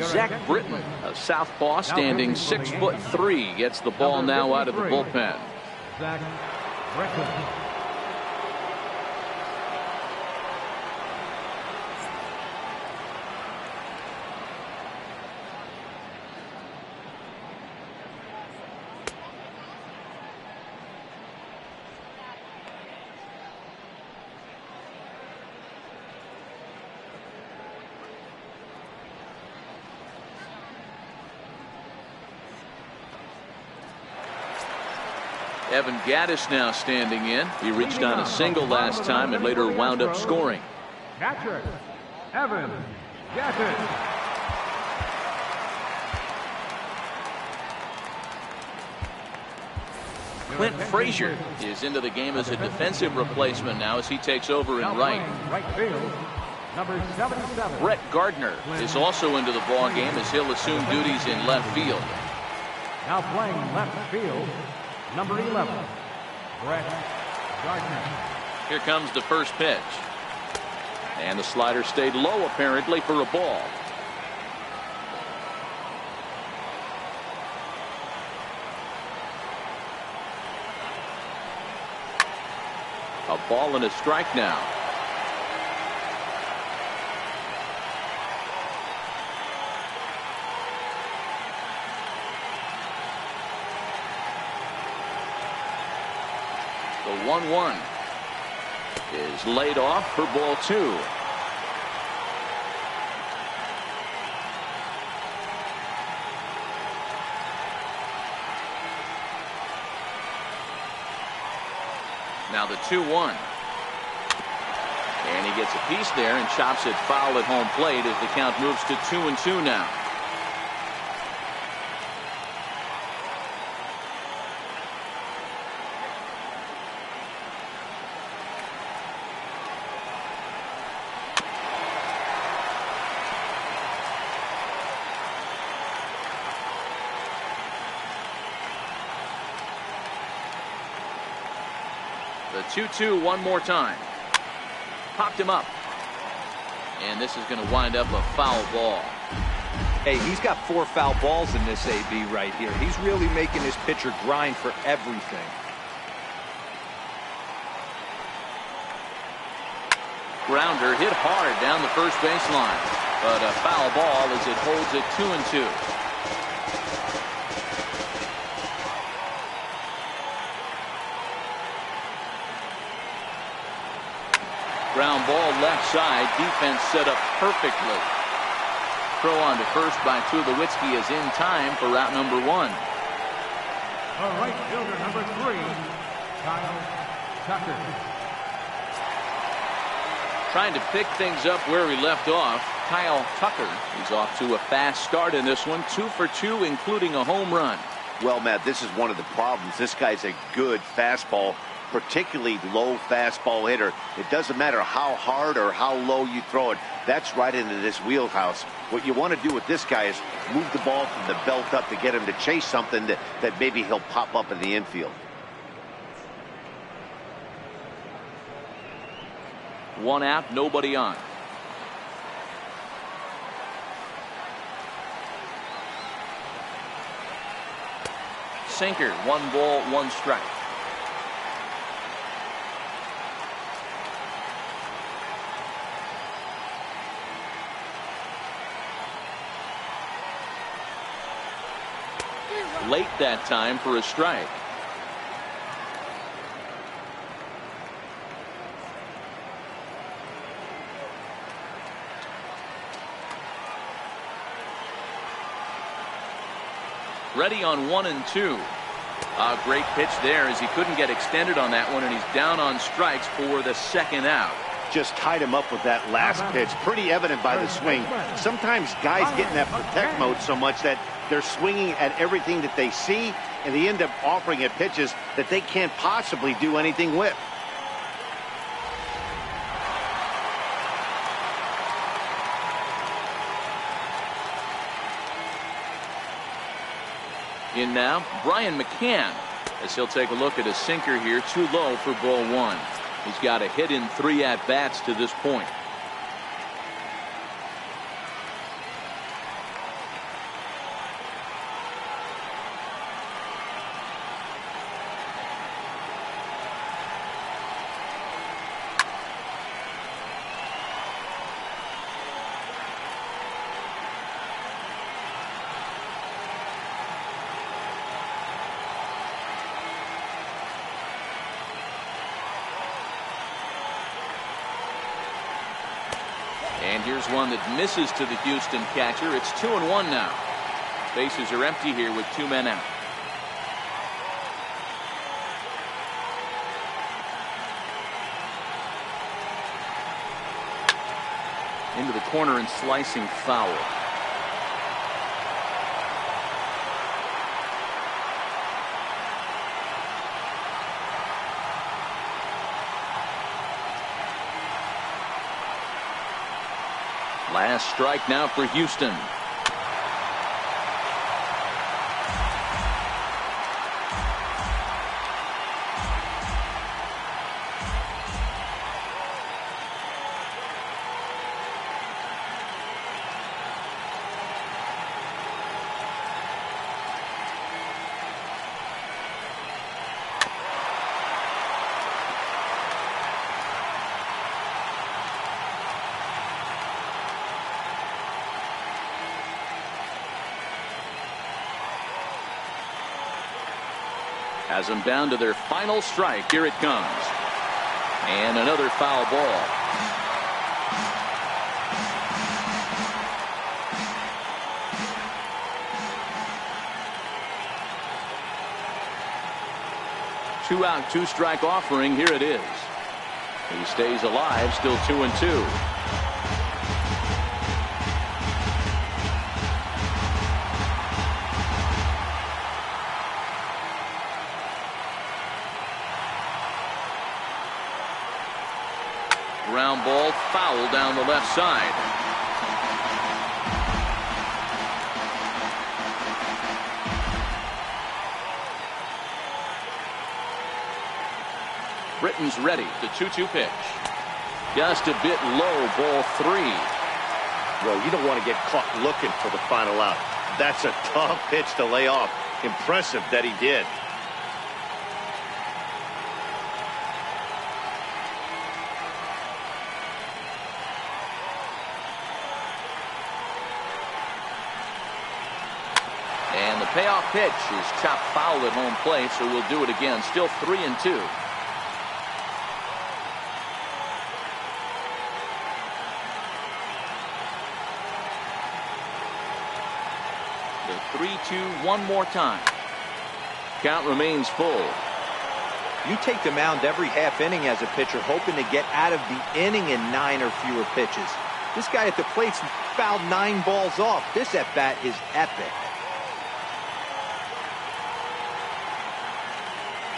Zach Britton, a southpaw standing 6'3", gets the ball now out of the bullpen. Zach Britton. Evan Gaddis now standing in. He reached on a single last time and later wound up scoring. Catcher, Evan Gaddis. Clint Frazier is into the game as a defensive replacement now as he takes over in right. Right field, number 77. Brett Gardner is also into the ball game as he'll assume duties in left field. Now playing left field, number 11, Brett Gardner. Here comes the first pitch. And the slider stayed low apparently for a ball. A ball and a strike now. The 1-1 is laid off for ball 2. Now the 2-1. And he gets a piece there and chops it foul at home plate as the count moves to 2-2 now. The 2-2 one more time. Popped him up. And this is going to wind up a foul ball. Hey, he's got 4 foul balls in this AB right here. He's really making his pitcher grind for everything. Grounder hit hard down the first baseline. But a foul ball as it holds it 2-2. Ground ball left side. Defense set up perfectly. Throw on to first by Tulowitzki is in time for route number 1. The right fielder, number 3, Kyle Tucker. Trying to pick things up where he left off. Kyle Tucker. He's off to a fast start in this one. 2 for 2, including a home run. Well, Matt, this is one of the problems. This guy's a good fastball, particularly low fastball hitter. It doesn't matter how hard or how low you throw it. That's right into this wheelhouse. What you want to do with this guy is move the ball from the belt up to get him to chase something that maybe he'll pop up in the infield. 1 out, nobody on. Sinker, 1 ball, 1 strike. Late that time for a strike. Ready on 1 and 2. A great pitch there as he couldn't get extended on that one, and he's down on strikes for the second out. Just tied him up with that last pitch. Pretty evident by the swing. Sometimes guys get in that protect mode so much that they're swinging at everything that they see, and they end up offering at pitches that they can't possibly do anything with. In now, Brian McCann, as he'll take a look at a sinker here, too low for ball one. He's got a hit in 3 at-bats to this point. And here's one that misses to the Houston catcher. It's 2-1 now. Bases are empty here with 2 men out. Into the corner and slicing foul. Last strike now for Houston. Has them down to their final strike. Here it comes. And another foul ball. Two out, 2 strike offering. Here it is. He stays alive, still 2-2. Ground ball, foul down the left side. Britton's ready. The 2-2 pitch. Just a bit low, ball 3. Well, you don't want to get caught looking for the final out. That's a tough pitch to lay off. Impressive that he did. And the payoff pitch is chopped foul at home plate, so we'll do it again. Still 3-2. The 3-2 one more time. Count remains full. You take the mound every half inning as a pitcher, hoping to get out of the inning in 9 or fewer pitches. This guy at the plate's fouled 9 balls off. This at bat is epic.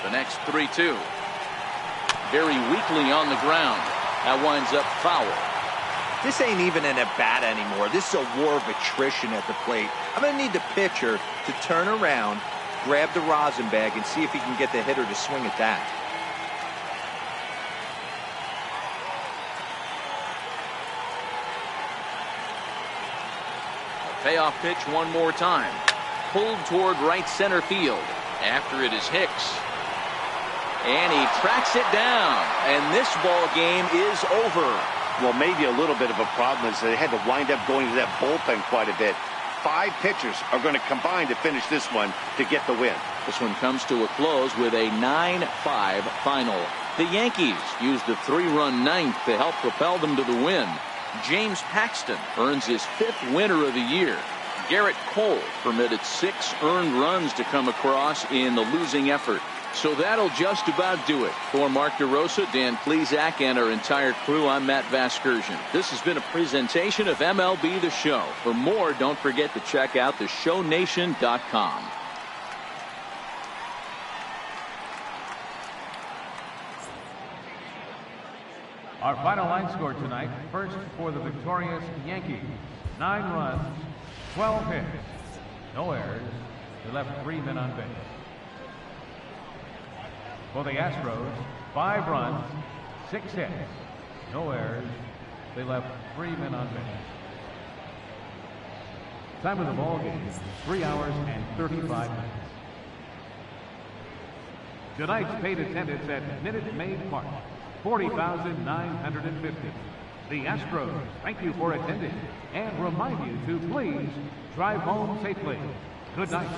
The next 3-2. Very weakly on the ground. That winds up foul. This ain't even an at-bat anymore. This is a war of attrition at the plate. I'm going to need the pitcher to turn around, grab the rosin bag, and see if he can get the hitter to swing at that. A payoff pitch one more time. Pulled toward right center field. After it is Hicks. And he tracks it down. And this ball game is over. Well, maybe a little bit of a problem is they had to wind up going to that bullpen quite a bit. 5 pitchers are going to combine to finish this one to get the win. This one comes to a close with a 9-5 final. The Yankees used a 3-run ninth to help propel them to the win. James Paxton earns his 5th winner of the year. Gerrit Cole permitted 6 earned runs to come across in the losing effort. So that'll just about do it. For Mark DeRosa, Dan Plesac, and our entire crew, I'm Matt Vasgersian. This has been a presentation of MLB The Show. For more, don't forget to check out theshownation.com. Our final line score tonight, first for the victorious Yankees, 9 runs, 12 hits, no errors. They left 3 men on base. For the Astros, 5 runs, 6 hits, no errors. They left 3 men on base. Time of the ball game, 3 hours and 35 minutes. Tonight's paid attendance at Minute Maid Park, 40,950. The Astros thank you for attending and remind you to please drive home safely. Good night.